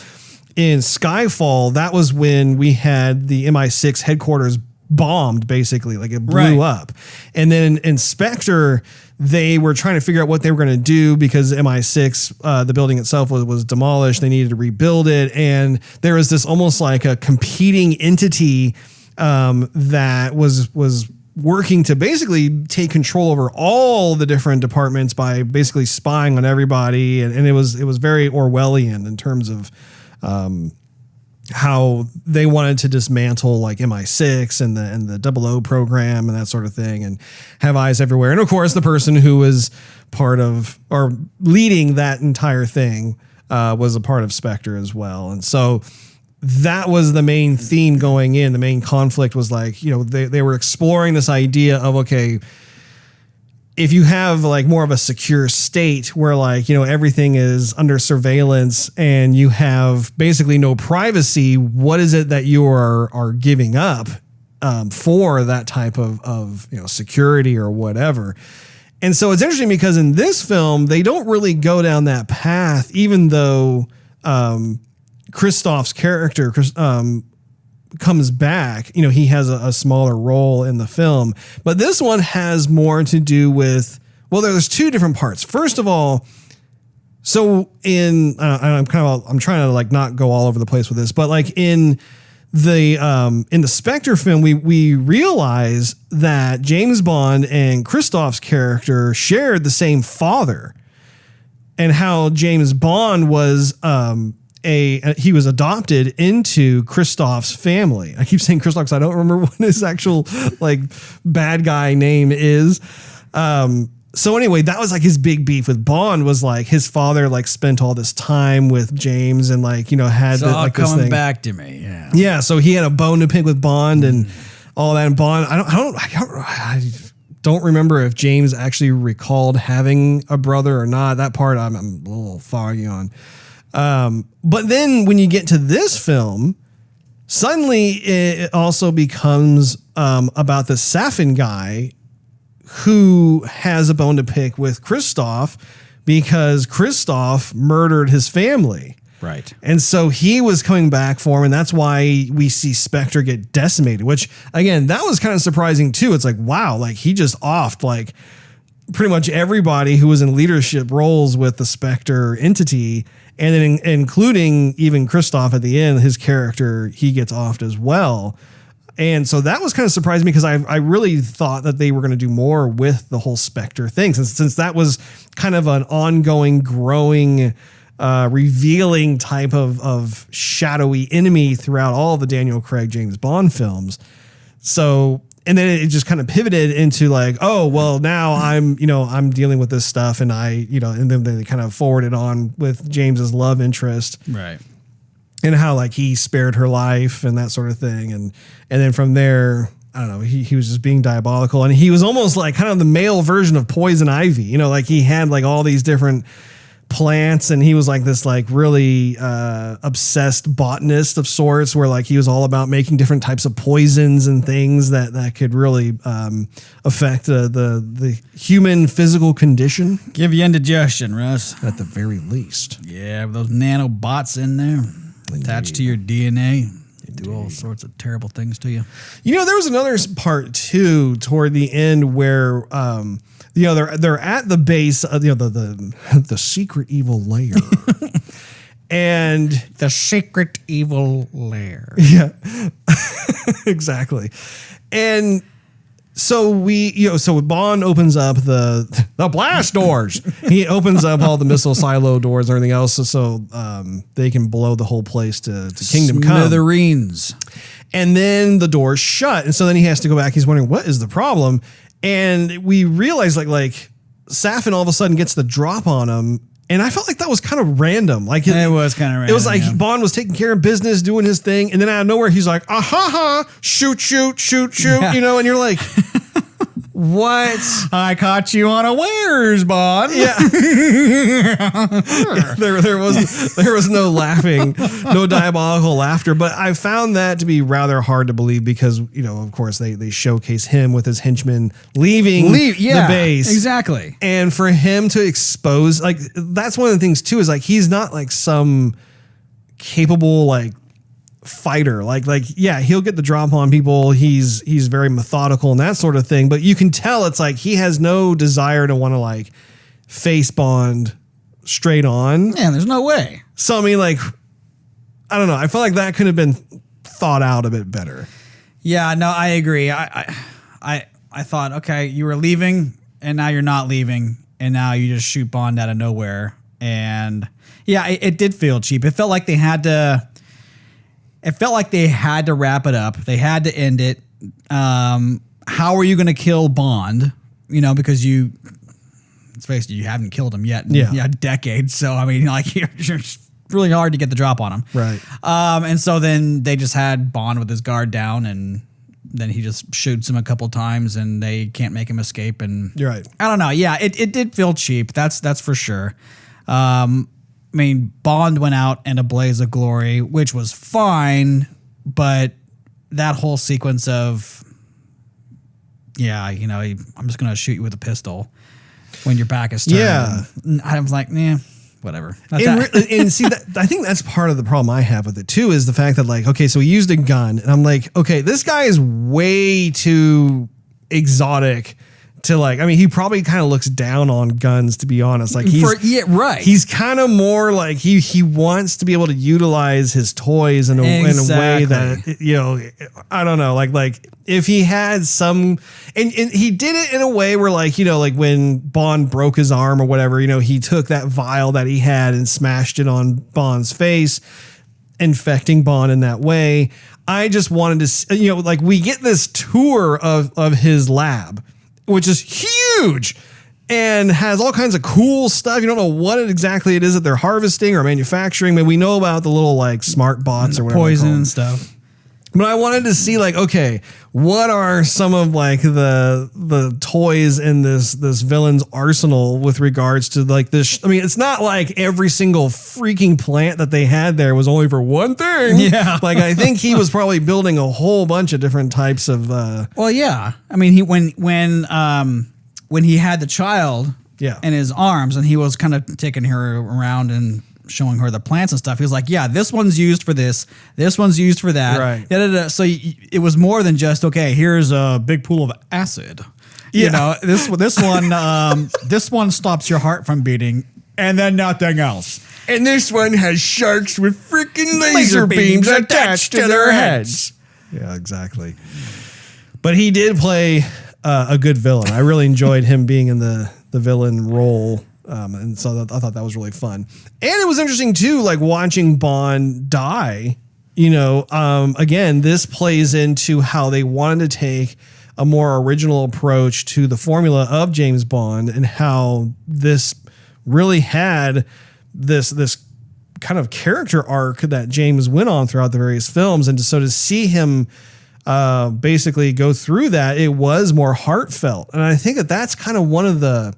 in Skyfall, that was when we had the MI6 headquarters bombed, basically, it blew up. And then in Spectre, they were trying to figure out what they were going to do because MI6, the building itself was demolished. They needed to rebuild it. And there was this almost like a competing entity that was working to basically take control over all the different departments by basically spying on everybody. And it was very Orwellian in terms of how they wanted to dismantle like MI6 and the 00 program and that sort of thing, and have eyes everywhere. And of course, the person who was part of or leading that entire thing was a part of Spectre as well. And so that was the main theme going in. The main conflict was like, they were exploring this idea of, okay, if you have like more of a secure state where like, everything is under surveillance and you have basically no privacy, what is it that you are giving up for that type of security or whatever? And so it's interesting because in this film, they don't really go down that path, even though Christoph's character comes back. He has a smaller role in the film, but this one has more to do with, well, there's two different parts. First of all, so I'm trying to like not go all over the place with this, but like in the Spectre film, we realize that James Bond and Christoph's character shared the same father, and how James Bond was, he was adopted into Christoph's family. I keep saying Christoph because I don't remember what his actual like bad guy name is. So anyway, that was like his big beef with Bond, was like his father like spent all this time with James and like, had like this thing back to me. Yeah. Yeah. So he had a bone to pick with Bond and all that. And Bond, I don't remember if James actually recalled having a brother or not. That part I'm a little foggy on. But then when you get to this film, suddenly it also becomes about the Safin guy who has a bone to pick with Christoph because Christoph murdered his family. Right. And so he was coming back for him, and that's why we see Spectre get decimated, which, again, that was kind of surprising too. It's like, wow, like he just offed like pretty much everybody who was in leadership roles with the Spectre entity, and then including even Christoph at the end, his character, he gets offed as well. And so that was kind of surprising me because I really thought that they were going to do more with the whole Spectre thing, since that was kind of an ongoing, growing, revealing type of shadowy enemy throughout all the Daniel Craig James Bond films. So, and then it just kind of pivoted into like, oh, well, now I'm dealing with this stuff, and and then they kind of forwarded on with James's love interest. Right. And how like he spared her life and that sort of thing. And then from there, I don't know, he was just being diabolical, and he was almost like kind of the male version of Poison Ivy, like he had like all these different plants, and he was like this like really obsessed botanist of sorts, where like he was all about making different types of poisons and things that could really affect the human physical condition. Give you indigestion, Russ. At the very least. Yeah, with those nanobots in there attached to your DNA. They do all sorts of terrible things to you. There was another part too toward the end where they're at the base of the secret evil lair. And the secret evil lair. Yeah. Exactly. And so so Bond opens up the blast doors. He opens up all the missile silo doors and everything else so they can blow the whole place to Kingdom Come. Smithereens. And then the doors shut. And so then he has to go back. He's wondering, what is the problem? And we realize like Safin all of a sudden gets the drop on him. And I felt like that was kind of random. Like it was kind of random. It was like Bond was taking care of business, doing his thing, and then out of nowhere he's like, shoot, and you're like, what? I caught you unawares, Bond. Yeah. There was no laughing, no diabolical laughter, but I found that to be rather hard to believe because, of course they showcase him with his henchmen leaving the base. Exactly. And for him to expose, like, that's one of the things too, is like, he's not like some capable, like, fighter, like yeah, he'll get the drop on people, he's very methodical and that sort of thing, but you can tell it's like he has no desire to want to like face Bond straight on. Yeah, there's no way. So I mean, like, I don't know, I feel like that could have been thought out a bit better. Yeah, no, I agree. I thought, okay, you were leaving and now you're not leaving, and now you just shoot Bond out of nowhere. And yeah, it did feel cheap. It felt like they had to. it felt like they had to wrap it up. They had to end it. How are you going to kill Bond? You know, because let's face it, you haven't killed him yet in decades. So, I mean, like, you're really hard to get the drop on him. Right. And so then they just had Bond with his guard down, and then he just shoots him a couple times and they can't make him escape. And you're right. I don't know. Yeah, it did feel cheap. That's for sure. I mean, Bond went out in a blaze of glory, which was fine, but that whole sequence of, you know, I'm just going to shoot you with a pistol when your back is turned. Yeah. I was like, whatever. And see, I think that's part of the problem I have with it too, is the fact that, like, okay, so he used a gun, and I'm like, okay, this guy is way too exotic to, like, I mean, he probably kind of looks down on guns, to be honest. Like, right. He's kind of more like he wants to be able to utilize his toys in a way that, you know, I don't know, like if he had some, and he did it in a way where, like, you know, like when Bond broke his arm or whatever, you know, he took that vial that he had and smashed it on Bond's face, infecting Bond in that way. I just wanted to, you know, like, we get this tour of his lab, which is huge and has all kinds of cool stuff. You don't know what exactly it is that they're harvesting or manufacturing. I mean, we know about the little, like, smart bots or whatever, poison and stuff. But I wanted to see, like, okay, what are some of, like, the toys in this villain's arsenal with regards to, like, this? I mean, it's not like every single freaking plant that they had there was only for one thing. Yeah. Like, I think he was probably building a whole bunch of different types of. Well, yeah. I mean, when he had the child in his arms and he was kind of taking her around and showing her the plants and stuff, he was like, yeah, this one's used for this one's used for that, right? So it was more than just, okay, here's a big pool of acid, you know, this one this one stops your heart from beating, and then nothing else, and this one has sharks with freaking laser beams attached to their heads. Yeah, exactly. But he did play a good villain. I really enjoyed him being in the villain role. And so I thought that was really fun. And it was interesting too, like, watching Bond die, you know, again, this plays into how they wanted to take a more original approach to the formula of James Bond, and how this really had this kind of character arc that James went on throughout the various films. And so to see him basically go through that, it was more heartfelt. And I think that that's kind of one of the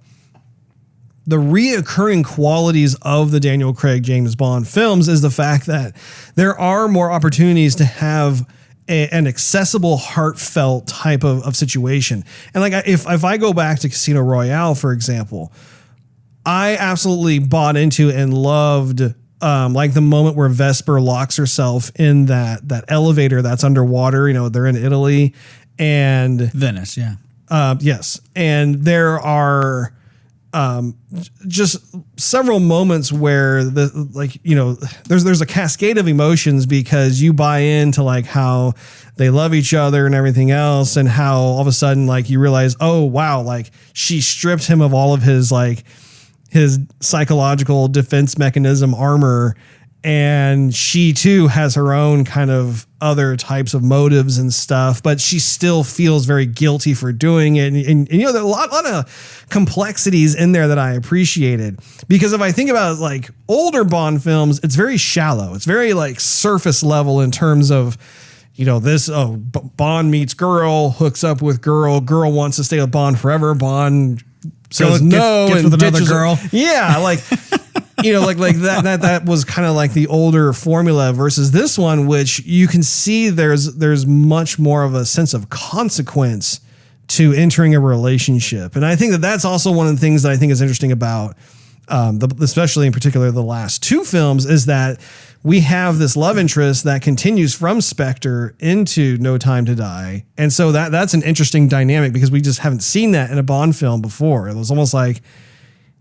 reoccurring qualities of the Daniel Craig James Bond films, is the fact that there are more opportunities to have an accessible, heartfelt type of situation. And, like, if I go back to Casino Royale, for example, I absolutely bought into and loved like the moment where Vesper locks herself in that elevator that's underwater. You know, they're in Italy and Venice. Yeah. Yes. And there are just several moments where there's a cascade of emotions, because you buy into, like, how they love each other and everything else, and how all of a sudden, like, you realize, oh wow, like, she stripped him of all of his, like, his psychological defense mechanism armor, and she too has her own kind of other types of motives and stuff, but she still feels very guilty for doing it. And you know, there are a lot of complexities in there that I appreciated, because if I think about, like, older Bond films, it's very shallow. It's very, like, surface level in terms of, you know, Bond meets girl, hooks up with girl wants to stay with Bond forever. Bond says no gets and with another ditches girl. Her. Yeah, like, you know, like that was kind of like the older formula versus this one, which you can see there's much more of a sense of consequence to entering a relationship. And I think that that's also one of the things that I think is interesting about especially in particular the last two films, is that we have this love interest that continues from Spectre into No Time to Die. And so that's an interesting dynamic, because we just haven't seen that in a Bond film before. It was almost like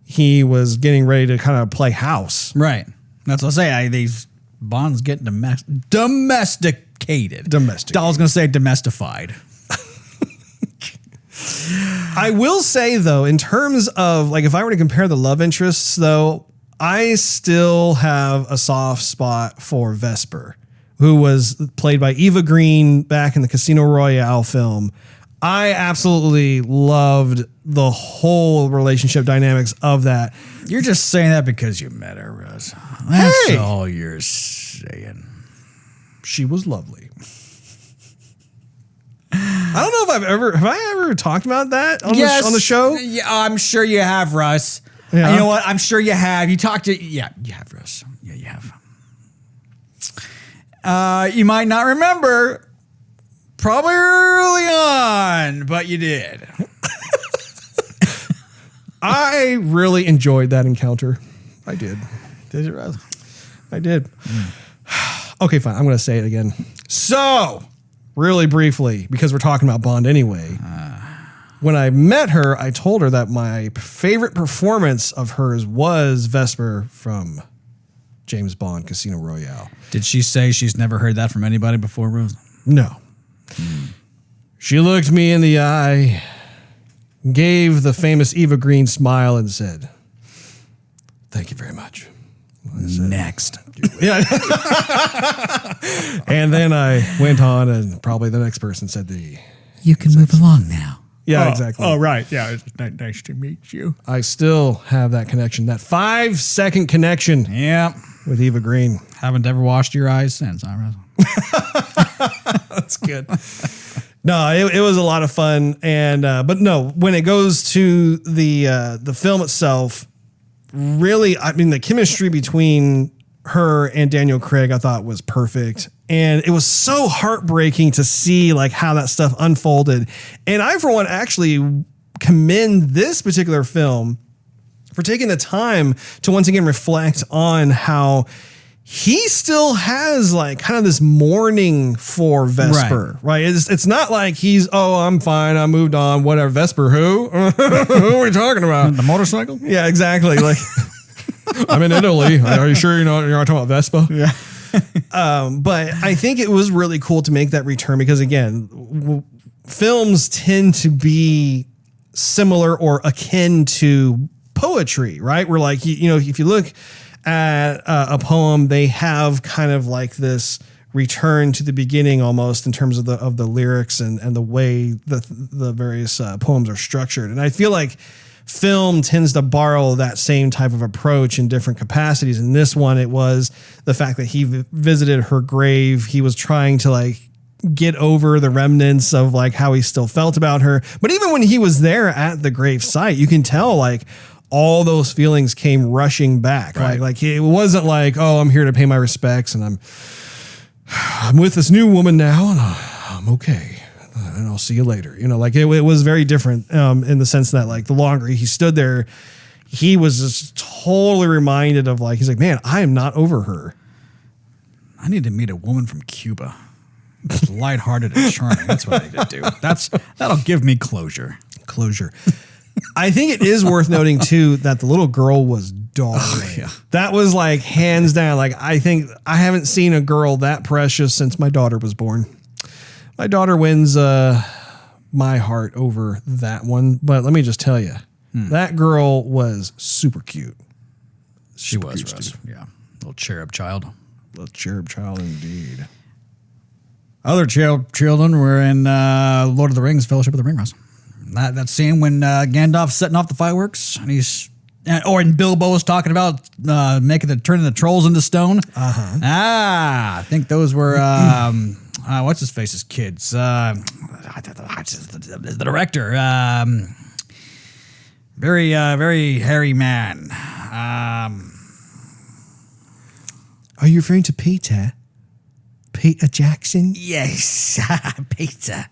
he was getting ready to kind of play house. Right. That's what I say. These Bonds get domesticated. I was going to say domestified. I will say, though, in terms of, like, if I were to compare the love interests, though, I still have a soft spot for Vesper. who was played by Eva Green back in the Casino Royale film. I absolutely loved the whole relationship dynamics of that. You're just saying that because you met her, Russ. That's Hey! all you're saying. She was lovely. I don't know if have I ever talked about that on the show? Yeah, I'm sure you have, Russ. Yeah. You know what? I'm sure you have. You talked to, yeah, you have, Russ. Yeah, you have. You might not remember, probably early on, but you did. I really enjoyed that encounter. I did. Did you, Russ? I did. Okay, fine. I'm going to say it again. So, really briefly, because we're talking about Bond anyway, when I met her, I told her that my favorite performance of hers was Vesper from James Bond Casino Royale. Did she say she's never heard that from anybody before, Rose? No. She looked me in the eye, gave the famous Eva Green smile, and said, "Thank you very much." Next. Yeah. And then I went on, and probably the next person said You can move along now. Yeah, exactly. Oh, right. Yeah, it's nice to meet you. I still have that connection, that 5-second connection Yeah. with Eva Green. Haven't ever washed your eyes since, huh, Russ? That's good. No, it was a lot of fun, and but no, when it goes to the film itself, really, I mean, the chemistry between her and Daniel Craig, I thought was perfect, and it was so heartbreaking to see like how that stuff unfolded. And I, for one, actually commend this particular film for taking the time to once again reflect on how he still has like kind of this mourning for Vesper, right? It's not like he's, oh, I'm fine, I moved on, whatever. Vesper, who? Who are we talking about? The motorcycle? Yeah, exactly. Like, I'm in Italy. Are you sure you're not talking about Vespa? Yeah. But I think it was really cool to make that return because, again, films tend to be similar or akin to poetry, right? Where, like, you know, if you look at a poem, they have kind of like this return to the beginning almost in terms of the lyrics and the way the various poems are structured. And I feel like film tends to borrow that same type of approach in different capacities. In this one, it was the fact that he visited her grave. He was trying to like get over the remnants of like how he still felt about her. But even when he was there at the grave site, you can tell like all those feelings came rushing back. Right. Like it wasn't like, oh, I'm here to pay my respects and I'm with this new woman now and I'm okay. And I'll see you later. You know, like it was very different in the sense that like the longer he stood there, he was just totally reminded of like, he's like, man, I am not over her. I need to meet a woman from Cuba. Just lighthearted and charming. That's what I need to do. That'll give me closure. I think it is worth noting too that the little girl was darling. Oh, yeah. That was like hands down. Like I think I haven't seen a girl that precious since my daughter was born. My daughter wins my heart over that one. But let me just tell you, that girl was super cute. She was, Russ. Yeah. Little cherub child. Little cherub child indeed. Other children were in Lord of the Rings, Fellowship of the Ring, Russ. That scene when Gandalf's setting off the fireworks and and Bilbo was talking about turning the trolls into stone. Uh-huh. I think those were what's his face's kids. The director, very hairy man. Are you referring to Peter? Peter Jackson? Yes, Peter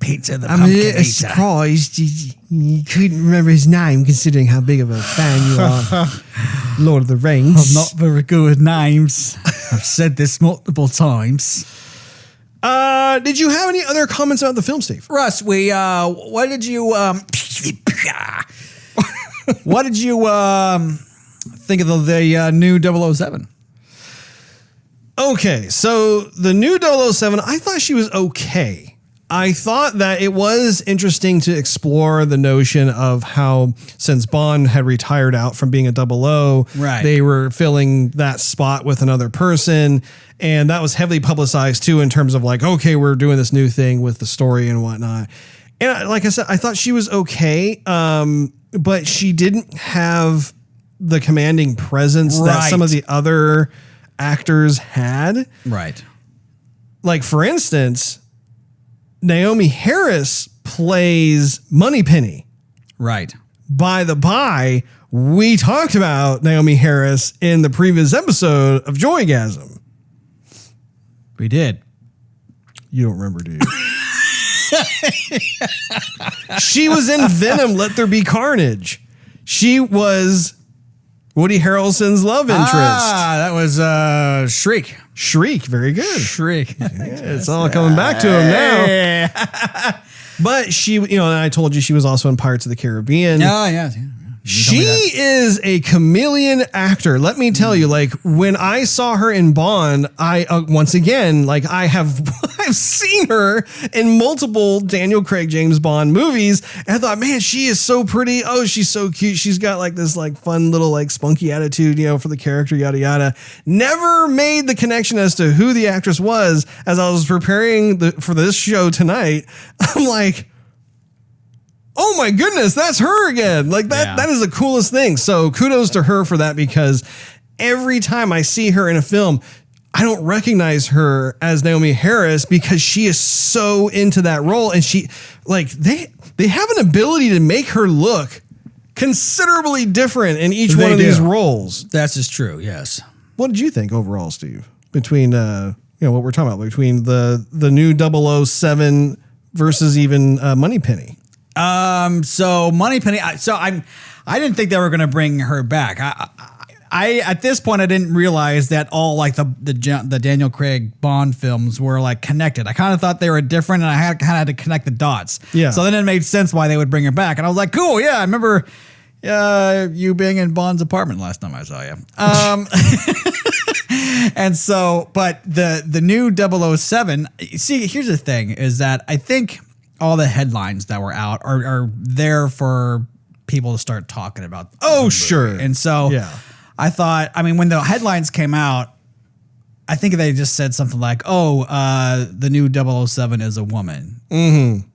the I'm a little surprised you couldn't remember his name, considering how big of a fan you are. Lord of the Rings. I'm not very good with names. I've said this multiple times. Did you have any other comments about the film, Steve? Russ, what did you what did you think of the new 007? Okay, so the new 007, I thought she was okay. I thought that it was interesting to explore the notion of how, since Bond had retired out from being a 00, Right. they were filling that spot with another person. And that was heavily publicized too, in terms of like, okay, we're doing this new thing with the story and whatnot. And like I said, I thought she was okay. But she didn't have the commanding presence that some of the other actors had. Right. Like, for instance, Naomi Harris plays Moneypenny. Right. By the by, we talked about Naomi Harris in the previous episode of Joygasm. We did. You don't remember, do you? She was in Venom, Let There Be Carnage. She was Woody Harrelson's love interest. That was Shriek. Shriek, very good. Shriek. It's all coming back to him now. But she, and I told you she was also in Pirates of the Caribbean. Oh, yeah. She is a chameleon actor. Let me tell you, like, when I saw her in Bond, I once again, like, I've seen her in multiple Daniel Craig James Bond movies, and I thought, man, she is so pretty. Oh, she's so cute. She's got like this like fun little like spunky attitude, for the character, yada yada. Never made the connection as to who the actress was. As I was preparing for this show tonight, I'm like, oh my goodness, that's her again. Like that is the coolest thing. So kudos to her for that, because every time I see her in a film, I don't recognize her as Naomi Harris, because she is so into that role. And she, like, they have an ability to make her look considerably different in each one of these roles. That's just true. Yes. What did you think overall, Steve, between, what we're talking about, between the new 007 versus even Moneypenny? So Moneypenny. I didn't think they were going to bring her back. I at this point I didn't realize that all like the Daniel Craig Bond films were like connected. I kind of thought they were different, and I kind of had to connect the dots. Yeah. So then it made sense why they would bring her back, and I was like, cool. Yeah, I remember you being in Bond's apartment last time I saw you. And so, but the new 007. See, here's the thing: is that I think all the headlines that were out are there for people to start talking about. Oh, sure. And so I thought, when the headlines came out, I think they just said something like, the new 007 is a woman. Mm-hmm.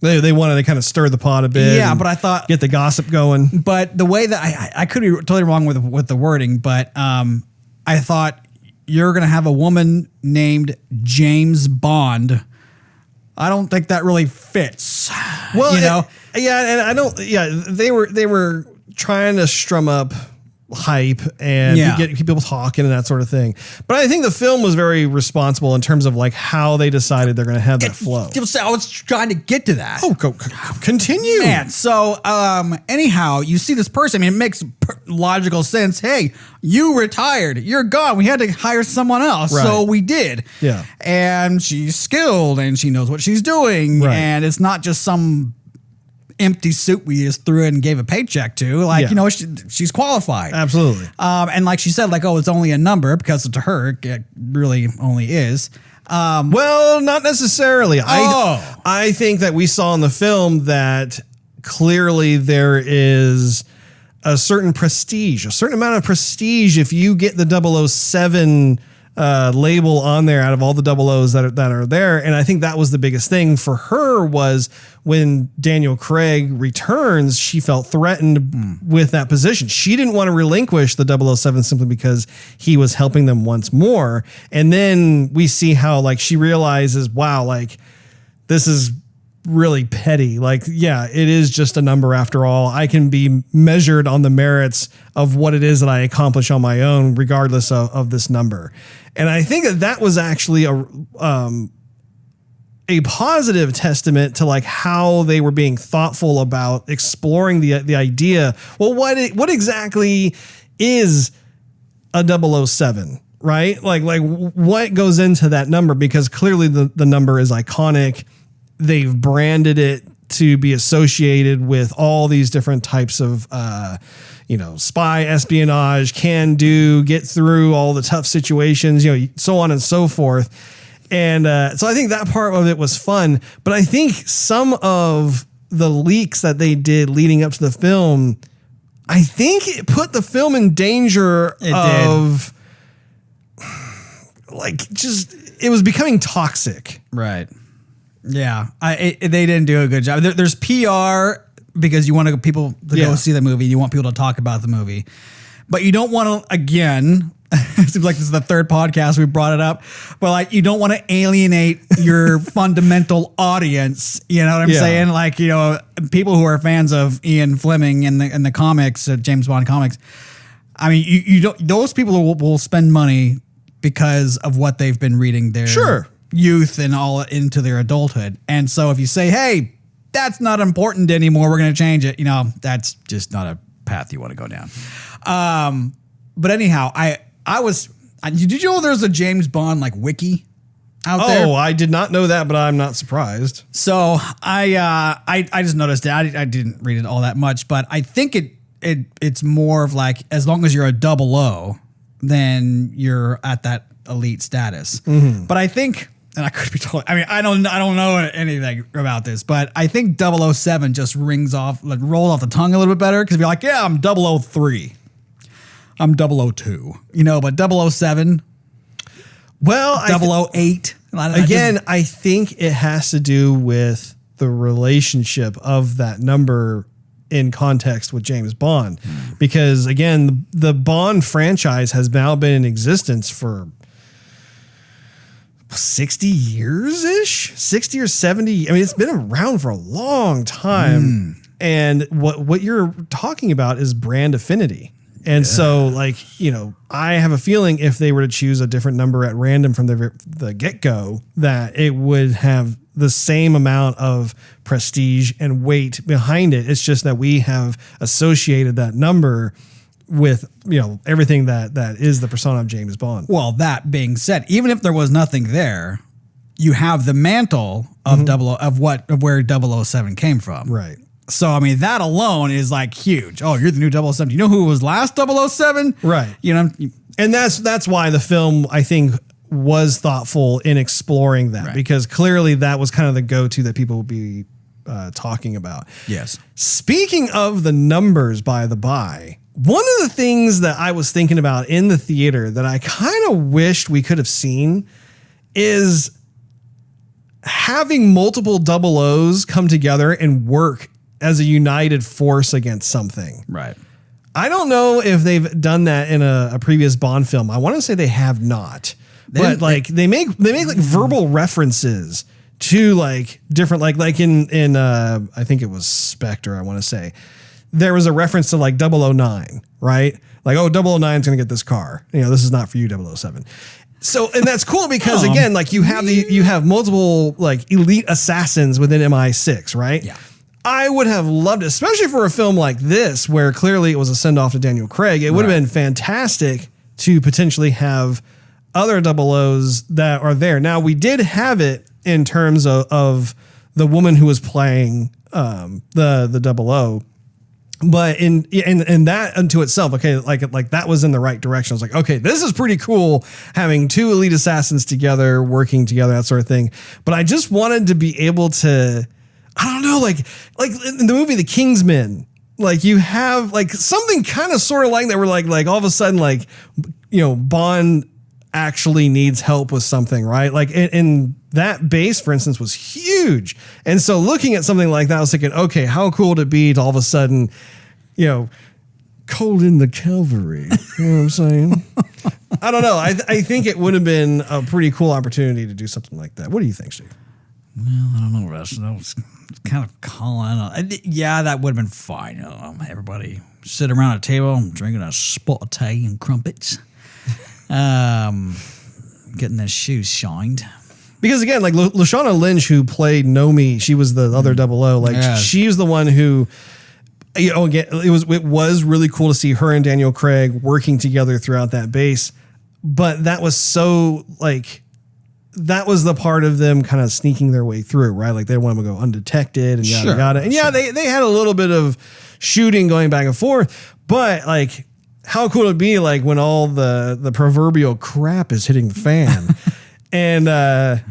They wanted to kind of stir the pot a bit. Yeah, but I thought, get the gossip going. But the way that I could be totally wrong with the wording, but I thought you're going to have a woman named James Bond. I don't think that really fits. Well, and I don't. Yeah, they were trying to strum up hype and get people talking and that sort of thing. But I think the film was very responsible in terms of like how they decided they're going to have that flow. I was trying to get to that. Oh, continue. Man, so anyhow, you see this person. It makes logical sense. Hey, you retired. You're gone. We had to hire someone else. Right. So we did. Yeah. And she's skilled and she knows what she's doing. Right. And it's not just some empty suit we just threw in and gave a paycheck to. Like, she's qualified. Absolutely. And like she said, like, it's only a number, because to her, it really only is. Well, not necessarily. I think that we saw in the film that clearly there is a certain amount of prestige if you get the 007 label on there out of all the 00s that are there. And I think that was the biggest thing for her, was when Daniel Craig returns, she felt threatened with that position. She didn't want to relinquish the 007 simply because he was helping them once more. And then we see how like she realizes, wow, like this is really petty. Like, yeah, it is just a number after all. I can be measured on the merits of what it is that I accomplish on my own, regardless of this number. And I think that was actually a positive testament to like how they were being thoughtful about exploring the idea. Well, what exactly is a 007? Right? Like what goes into that number? Because clearly the number is iconic. They've branded it to be associated with all these different types of, spy, espionage, can do, get through all the tough situations, so on and so forth. And so I think that part of it was fun. But I think some of the leaks that they did leading up to the film, I think it put the film in danger of like just it was becoming toxic. Right. Yeah. They didn't do a good job. There's PR because you want people to go see the movie. You want people to talk about the movie. But you don't want to, again, it seems like this is the third podcast we brought it up, but like you don't want to alienate your fundamental audience. You know what I'm saying? Like, you know, people who are fans of Ian Fleming and the comics, James Bond comics. I mean, you don't. Those people will spend money because of what they've been reading their youth and all into their adulthood. And so if you say, hey, that's not important anymore, we're going to change it. You know, that's just not a path you want to go down. But anyhow, did you know there's a James Bond like wiki out there? Oh, I did not know that, but I'm not surprised. So I just noticed it. I didn't read it all that much, but I think it's more of like, as long as you're a 00, then you're at that elite status. Mm-hmm. But I think, and I could be totally, I mean, I don't know anything about this, but I think 007 just rolls off the tongue a little bit better because you're like, yeah, I'm 003. I'm 002, you know, but 007, well, 008. Again, I think it has to do with the relationship of that number in context with James Bond, because again, the Bond franchise has now been in existence for 60 years-ish, 60 or 70. I mean, it's been around for a long time. And what you're talking about is brand affinity. And so, like, you know, I have a feeling if they were to choose a different number at random from the get-go, that it would have the same amount of prestige and weight behind it. It's just that we have associated that number with, you know, everything that is the persona of James Bond. Well, that being said, even if there was nothing there, you have the mantle of where 007 came from. Right. So, I mean, that alone is like huge. Oh, you're the new 007. Do you know who was last 007? Right. You know, and that's why the film, I think, was thoughtful in exploring that, because clearly that was kind of the go-to that people would be talking about. Yes. Speaking of the numbers, by the by, one of the things that I was thinking about in the theater that I kind of wished we could have seen is having multiple 00s come together and work as a united force against something. Right. I don't know if they've done that in a previous Bond film. I want to say they have not. But they make like verbal references to like different like in I think it was Spectre, I want to say. There was a reference to like 009, right? Like, oh, 009 is going to get this car. You know, this is not for you, 007. So, and that's cool because again, like you have multiple like elite assassins within MI6, right? Yeah. I would have loved it, especially for a film like this, where clearly it was a send off to Daniel Craig. It would have been fantastic to potentially have other 00s that are there. Now, we did have it in terms of the woman who was playing the 00. But in that unto itself, okay, like that was in the right direction. I was like, okay, this is pretty cool having two elite assassins together, working together, that sort of thing. But I just wanted to be able to, I don't know, like in the movie The Kingsman, like you have like something kind of sort of like that, where like all of a sudden, like, you know, Bond actually needs help with something, right? Like in that base, for instance, was huge. And so looking at something like that, I was thinking, okay, how cool would it be to all of a sudden, you know, called in the cavalry. You know what I'm saying? I don't know. I think it would have been a pretty cool opportunity to do something like that. What do you think, Steve? Well, I don't know, Russ. That was kind of calling. Yeah, that would have been fine. Everybody sit around a table drinking a spot of tea and crumpets. Getting their shoes shined. Because again, like Lashana Lynch, who played Nomi, she was the other 00. Like she was the one who, you know, again, it was really cool to see her and Daniel Craig working together throughout that base. But that was so like, that was the part of them kind of sneaking their way through, right? Like they want to go undetected and yada yada. And yeah, they had a little bit of shooting going back and forth, but like, how cool would it be like when all the proverbial crap is hitting the fan And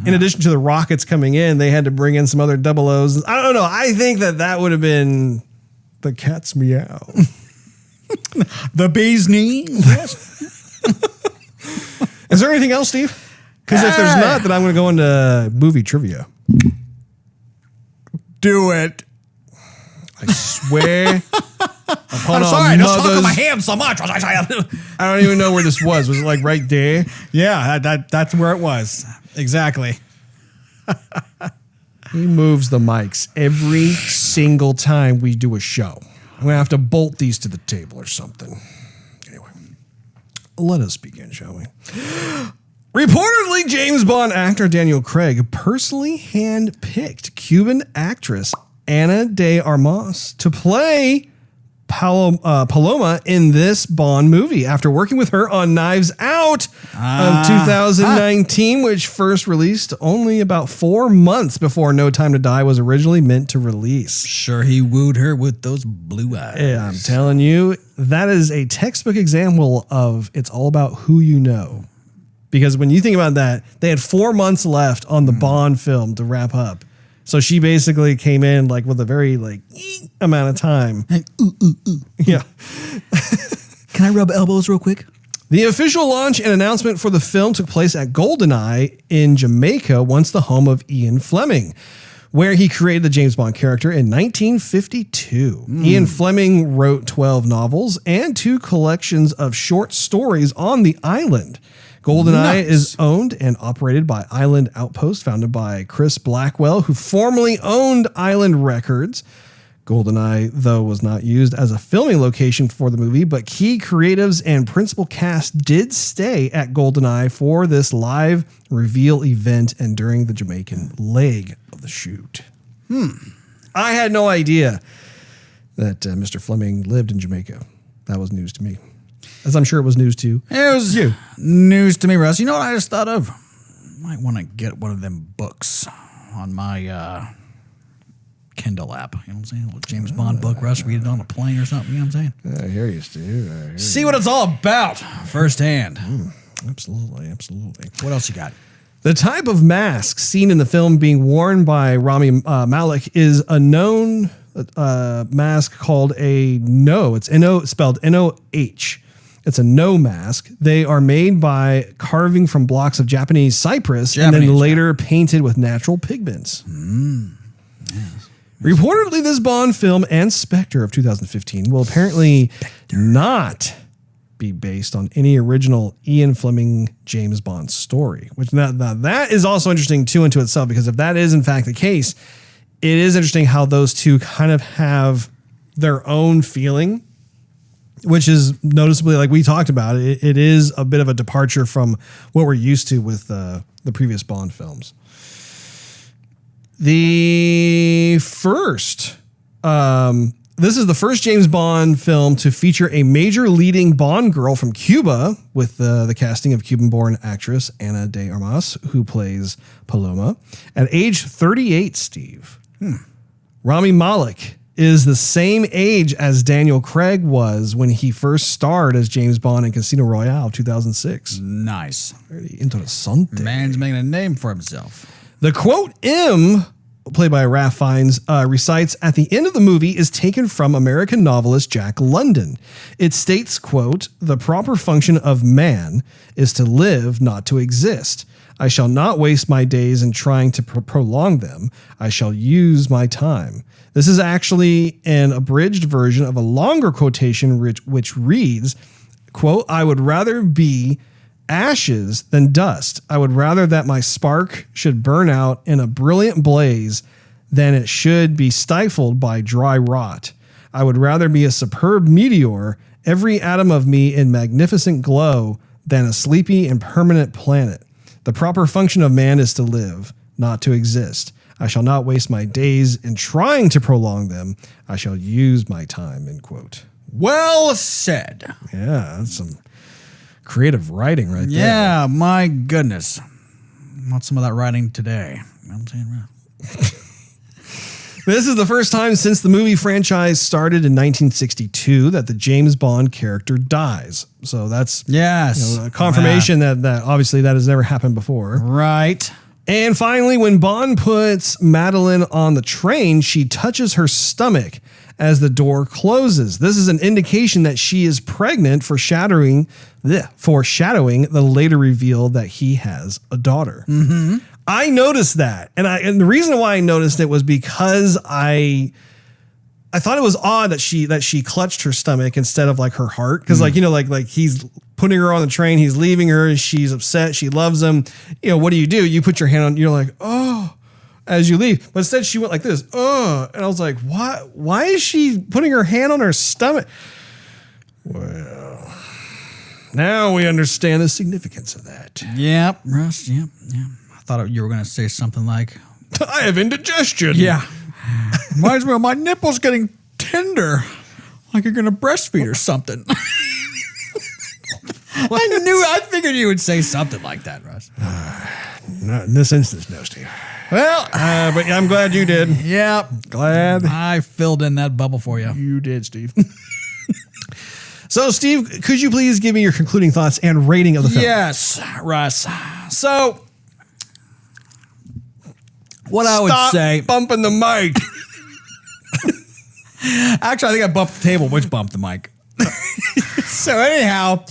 in addition to the rockets coming in, they had to bring in some other double O's. I don't know. I think that would have been the cat's meow. The bee's knees. Yes. Is there anything else, Steve? Because if there's not, then I'm going to go into movie trivia. Do it. I swear. I'm sorry, I just talk with my hands so much. I don't even know where this was. Was it like right there? Yeah, that's where it was. Exactly. He moves the mics every single time we do a show. I'm going to have to bolt these to the table or something. Anyway, let us begin, shall we? Reportedly, James Bond actor Daniel Craig personally handpicked Cuban actress Ana de Armas to play Paloma in this Bond movie after working with her on Knives Out of 2019, which first released only about 4 months before No Time to Die was originally meant to release. Sure, he wooed her with those blue eyes. Yeah, I'm telling you, that is a textbook example of it's all about who you know. Because when you think about that, they had 4 months left on the Bond film to wrap up. So she basically came in like with a very amount of time. Yeah. Can I rub elbows real quick? The official launch and announcement for the film took place at GoldenEye in Jamaica, once the home of Ian Fleming, where he created the James Bond character in 1952. Ian Fleming wrote 12 novels and 2 collections of short stories on the island. GoldenEye is owned and operated by Island Outpost, founded by Chris Blackwell, who formerly owned Island Records. GoldenEye, though, was not used as a filming location for the movie, but key creatives and principal cast did stay at GoldenEye for this live reveal event and during the Jamaican leg of the shoot. I had no idea that Mr. Fleming lived in Jamaica. That was news to me. As I'm sure it was news to It was you. News to me, Russ. You know what I just thought of? Might want to get one of them books on my Kindle app. You know what I'm saying? A little James Bond book, Russ. Read it on a plane or something. You know what I'm saying? I hear you, Steve. See what it's all about firsthand. Absolutely, absolutely. What else you got? The type of mask seen in the film being worn by Rami Malek is a known mask called a No. It's N-O, spelled N-O-H. It's a No mask. They are made by carving from blocks of Japanese cypress and then later painted with natural pigments. Yes. Reportedly, this Bond film and Spectre of 2015 will apparently not be based on any original Ian Fleming James Bond story, which now that is also interesting too unto itself, because if that is in fact the case, it is interesting how those two kind of have their own feeling, which is noticeably, like we talked about, it is a bit of a departure from what we're used to with the previous Bond films. This is the first James Bond film to feature a major leading Bond girl from Cuba, with the casting of Cuban-born actress Ana de Armas, who plays Paloma. At age 38, Steve, Rami Malek is the same age as Daniel Craig was when he first starred as James Bond in Casino Royale 2006. Nice. Very interesante. Man's making a name for himself. The quote M, played by Ralph Fiennes, recites at the end of the movie is taken from American novelist Jack London. It states, quote, "The proper function of man is to live, not to exist. I shall not waste my days in trying to prolong them. I shall use my time." This is actually an abridged version of a longer quotation which reads, quote, "I would rather be ashes than dust. I would rather that my spark should burn out in a brilliant blaze than it should be stifled by dry rot. I would rather be a superb meteor, every atom of me in magnificent glow, than a sleepy and permanent planet. The proper function of man is to live, not to exist. I shall not waste my days in trying to prolong them. I shall use my time," end quote. Well said. Yeah, that's some creative writing right there. Yeah, my goodness. Want some of that writing today. You know what I'm saying? This is the first time since the movie franchise started in 1962 that the James Bond character dies. So that's a confirmation that obviously that has never happened before. Right. And finally, when Bond puts Madeline on the train, she touches her stomach as the door closes. This is an indication that she is pregnant, foreshadowing the later reveal that he has a daughter. Mm-hmm. I noticed that, and the reason why I noticed it was because I thought it was odd that she clutched her stomach instead of like her heart, because like he's putting her on the train, he's leaving her, she's upset, she loves him. What do? You put your hand on, you're like, oh, as you leave, but instead she went like this, oh, and I was like, why is she putting her hand on her stomach? Well, now we understand the significance of that. Yep, Russ. Yep. I thought you were going to say something like, I have indigestion. Yeah. Reminds me of my nipples getting tender, like you're going to breastfeed or something. I figured you would say something like that, Russ. Not in this instance, no, Steve. Well, but I'm glad you did. Yep. Glad. I filled in that bubble for you. You did, Steve. So, Steve, could you please give me your concluding thoughts and rating of the film? Yes, Russ. So, what I would say... bumping the mic. Actually, I think I bumped the table, which bumped the mic. So anyhow,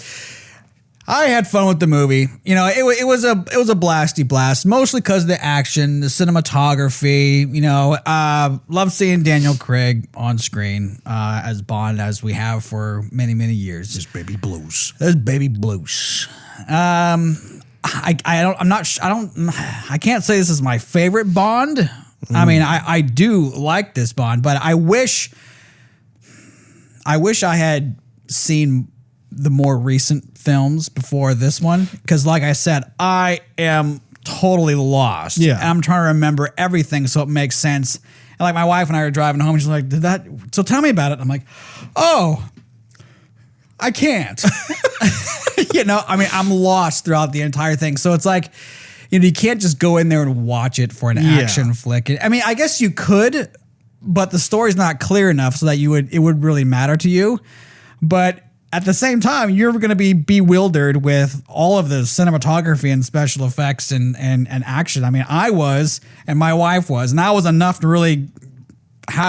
I had fun with the movie. It was a blasty blast, mostly because of the action, the cinematography. Love seeing Daniel Craig on screen as Bond, as we have for many, many years. This baby blues. I can't say this is my favorite Bond. I mean, I do like this Bond, but I wish I had seen the more recent films before this one, because like I said, I am totally lost. Yeah. I'm trying to remember everything so it makes sense. And like my wife and I were driving home, she's like, so tell me about it. I'm like, oh, I can't. I'm lost throughout the entire thing. So it's like, you can't just go in there and watch it for an action flick. I mean, I guess you could, but the story's not clear enough so that it would really matter to you. But at the same time, you're going to be bewildered with all of the cinematography and special effects and action. I mean, I was, and my wife was, and that was enough to really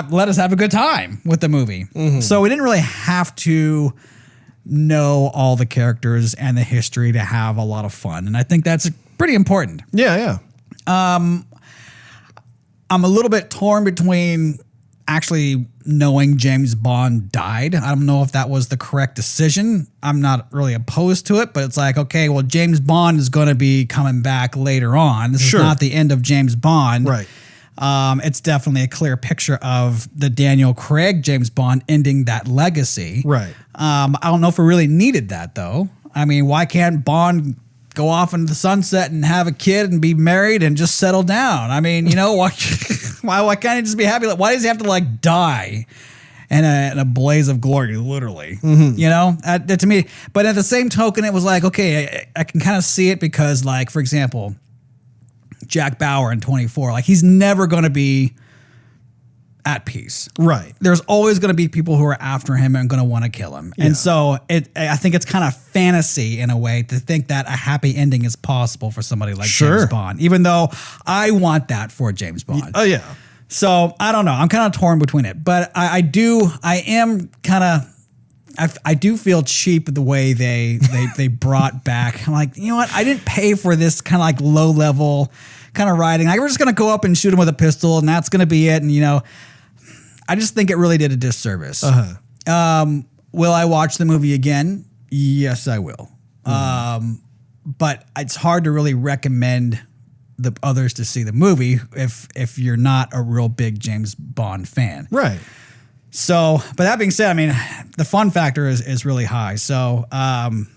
let us have a good time with the movie. Mm-hmm. So we didn't really have to know all the characters and the history to have a lot of fun. And I think that's pretty important. Yeah. I'm a little bit torn between actually knowing James Bond died. I don't know if that was the correct decision. I'm not really opposed to it, but it's like, okay, well, James Bond is going to be coming back later on. This is not the end of James Bond. Right. It's definitely a clear picture of the Daniel Craig James Bond ending that legacy. Right. I don't know if we really needed that, though. I mean, why can't Bond go off into the sunset and have a kid and be married and just settle down? I mean, why can't he just be happy? Why does he have to die in a blaze of glory, literally? Mm-hmm. To me. But at the same token, it was like, okay, I can kind of see it because, for example, Jack Bauer in 24, he's never going to be at peace. Right. There's always going to be people who are after him and going to want to kill him. Yeah. And so I think it's kind of fantasy in a way to think that a happy ending is possible for somebody like James Bond, even though I want that for James Bond. Oh, yeah. So I don't know. I'm kind of torn between it, but I do feel cheap the way they brought back. I'm like, you know what? I didn't pay for this kind of low level kind of writing. We're just going to go up and shoot him with a pistol and that's going to be it. And, I just think it really did a disservice. Uh-huh. Will I watch the movie again? Yes, I will. Mm-hmm. But it's hard to really recommend the others to see the movie if you're not a real big James Bond fan. Right. So, but that being said, I mean, the fun factor is really high. So, I'm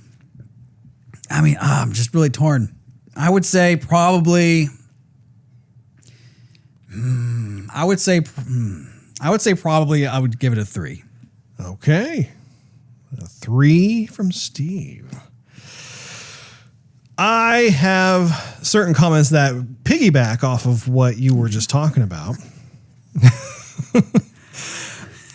just really torn. I would say probably, I would give it a 3. Okay. A 3 from Steve. I have certain comments that piggyback off of what you were just talking about.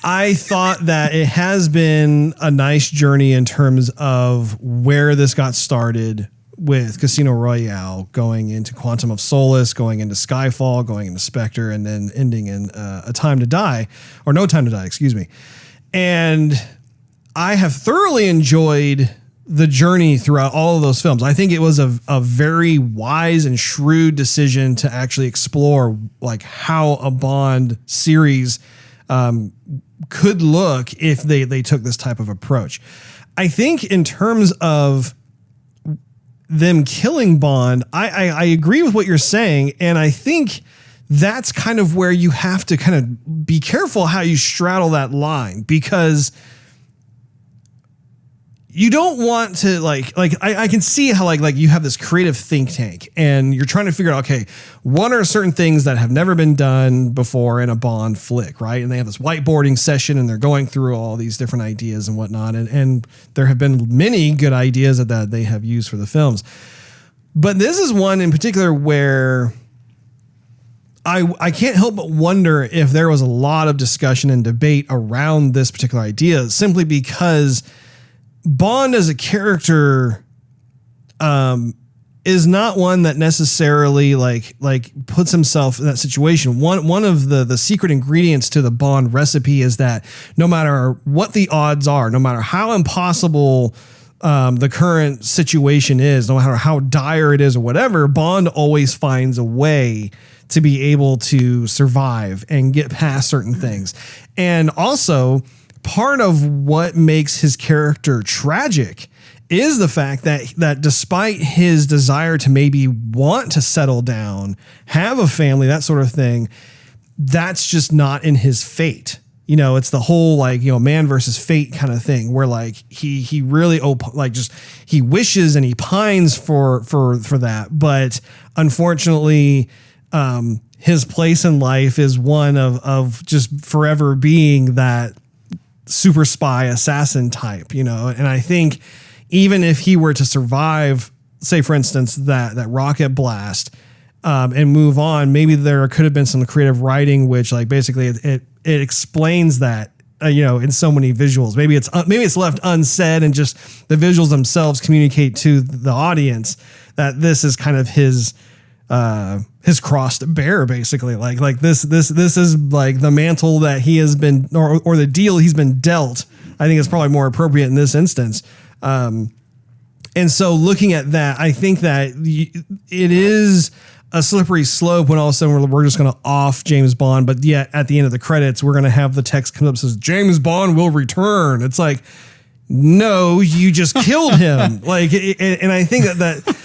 I thought that it has been a nice journey in terms of where this got started with Casino Royale, going into Quantum of Solace, going into Skyfall, going into Spectre, and then ending in A Time to Die, or No Time to Die, excuse me. And I have thoroughly enjoyed the journey throughout all of those films. I think it was a very wise and shrewd decision to actually explore like how a Bond series could look if they took this type of approach. I think in terms of them killing Bond, I agree with what you're saying. And I think that's kind of where you have to kind of be careful how you straddle that line, because you don't want to I can see how like you have this creative think tank and you're trying to figure out, okay, what are certain things that have never been done before in a Bond flick, right? And they have this whiteboarding session and they're going through all these different ideas and whatnot. And there have been many good ideas that they have used for the films. But this is one in particular where I can't help but wonder if there was a lot of discussion and debate around this particular idea, simply because Bond as a character is not one that necessarily like puts himself in that situation. One of the secret ingredients to the Bond recipe is that no matter what the odds are, no matter how impossible the current situation is, no matter how dire it is or whatever, Bond always finds a way to be able to survive and get past certain things. And also, part of what makes his character tragic is the fact that despite his desire to maybe want to settle down, have a family, that sort of thing, that's just not in his fate. You know, it's the whole man versus fate kind of thing, where like he really he wishes and he pines for that, but unfortunately, his place in life is one of just forever being that super spy assassin type, and I think even if he were to survive, say for instance, that rocket blast, and move on, maybe there could have been some creative writing, which like basically it explains that, in so many visuals. Maybe it's left unsaid and just the visuals themselves communicate to the audience that this is kind of his cross to bear, basically. Like this is like the mantle that he has been, or the deal he's been dealt. I think is probably more appropriate in this instance. And so looking at that, I think that it is a slippery slope when all of a sudden we're just going to off James Bond, but yet at the end of the credits, we're going to have the text come up that says James Bond will return. It's like, no, you just killed him. And I think that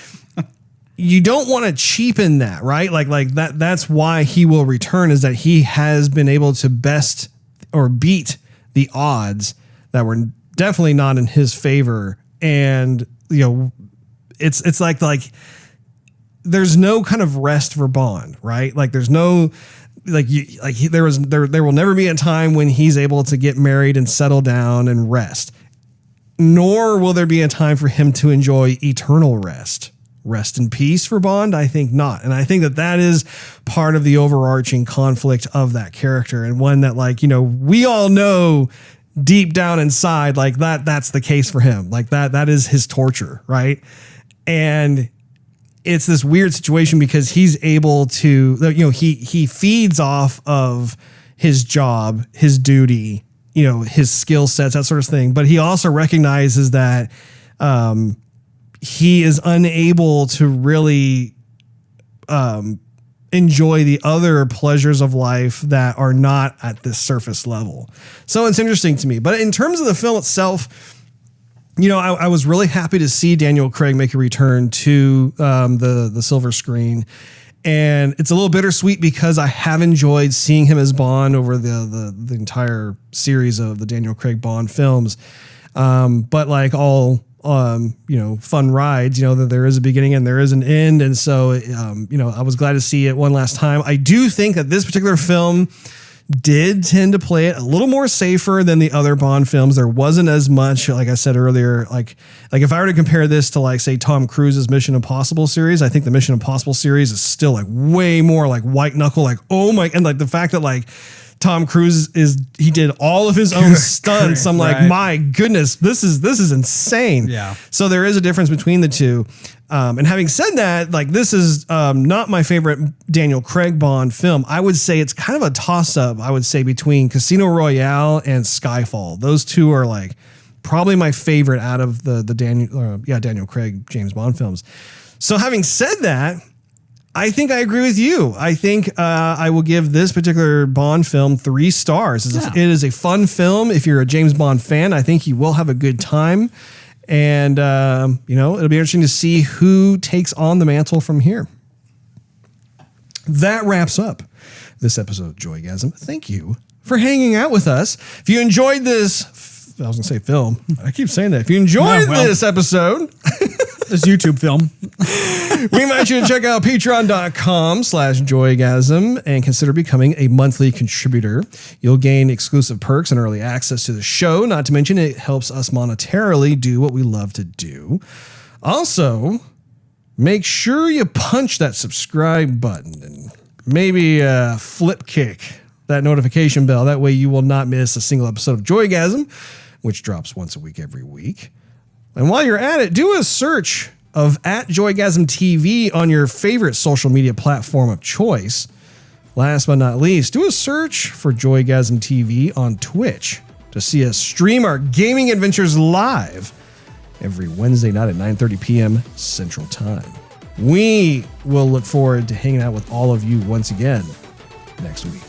you don't want to cheapen that, right? Like that's why he will return, is that he has been able to best or beat the odds that were definitely not in his favor. And, it's like there's no kind of rest for Bond, right? Like there's no, there will never be a time when he's able to get married and settle down and rest, nor will there be a time for him to enjoy eternal rest. Rest in peace for Bond? I think not. And I think that is part of the overarching conflict of that character, and one that we all know deep down inside, that's the case for him. Like that is his torture, right? And it's this weird situation because he's able to, he feeds off of his job, his duty, his skill sets, that sort of thing. But he also recognizes that, he is unable to really enjoy the other pleasures of life that are not at this surface level. So it's interesting to me. But in terms of the film itself, I was really happy to see Daniel Craig make a return to the silver screen. And it's a little bittersweet because I have enjoyed seeing him as Bond over the entire series of the Daniel Craig Bond films. But like all fun rides, that there is a beginning and there is an end. And so, I was glad to see it one last time. I do think that this particular film did tend to play it a little more safer than the other Bond films. There wasn't as much, like I said earlier, like if I were to compare this to say Tom Cruise's Mission Impossible series, I think the Mission Impossible series is still way more white knuckle, oh my, and the fact that Tom Cruise he did all of his own stunts. I'm like, my goodness, this is insane. Yeah. So there is a difference between the two. And having said that, like, this is not my favorite Daniel Craig Bond film. I would say it's kind of a toss-up, I would say, between Casino Royale and Skyfall. Those two are like probably my favorite out of the Daniel Craig James Bond films. So having said that, I think I agree with you. I think I will give this particular Bond film 3 stars. It is a fun film. If you're a James Bond fan, I think you will have a good time. And, it'll be interesting to see who takes on the mantle from here. That wraps up this episode of Joygasm. Thank you for hanging out with us. If you enjoyed this, I was going to say film. I keep saying that. If you enjoyed this episode, this YouTube film, we invite you to check out patreon.com/Joygasm and consider becoming a monthly contributor. You'll gain exclusive perks and early access to the show. Not to mention, it helps us monetarily do what we love to do. Also, make sure you punch that subscribe button and maybe flip kick that notification bell. That way you will not miss a single episode of Joygasm, which drops once a week every week. And while you're at it, do a search of @Joygasm TV on your favorite social media platform of choice. Last but not least, do a search for Joygasm TV on Twitch to see us stream our gaming adventures live every Wednesday night at 9:30 p.m. Central Time. We will look forward to hanging out with all of you once again next week.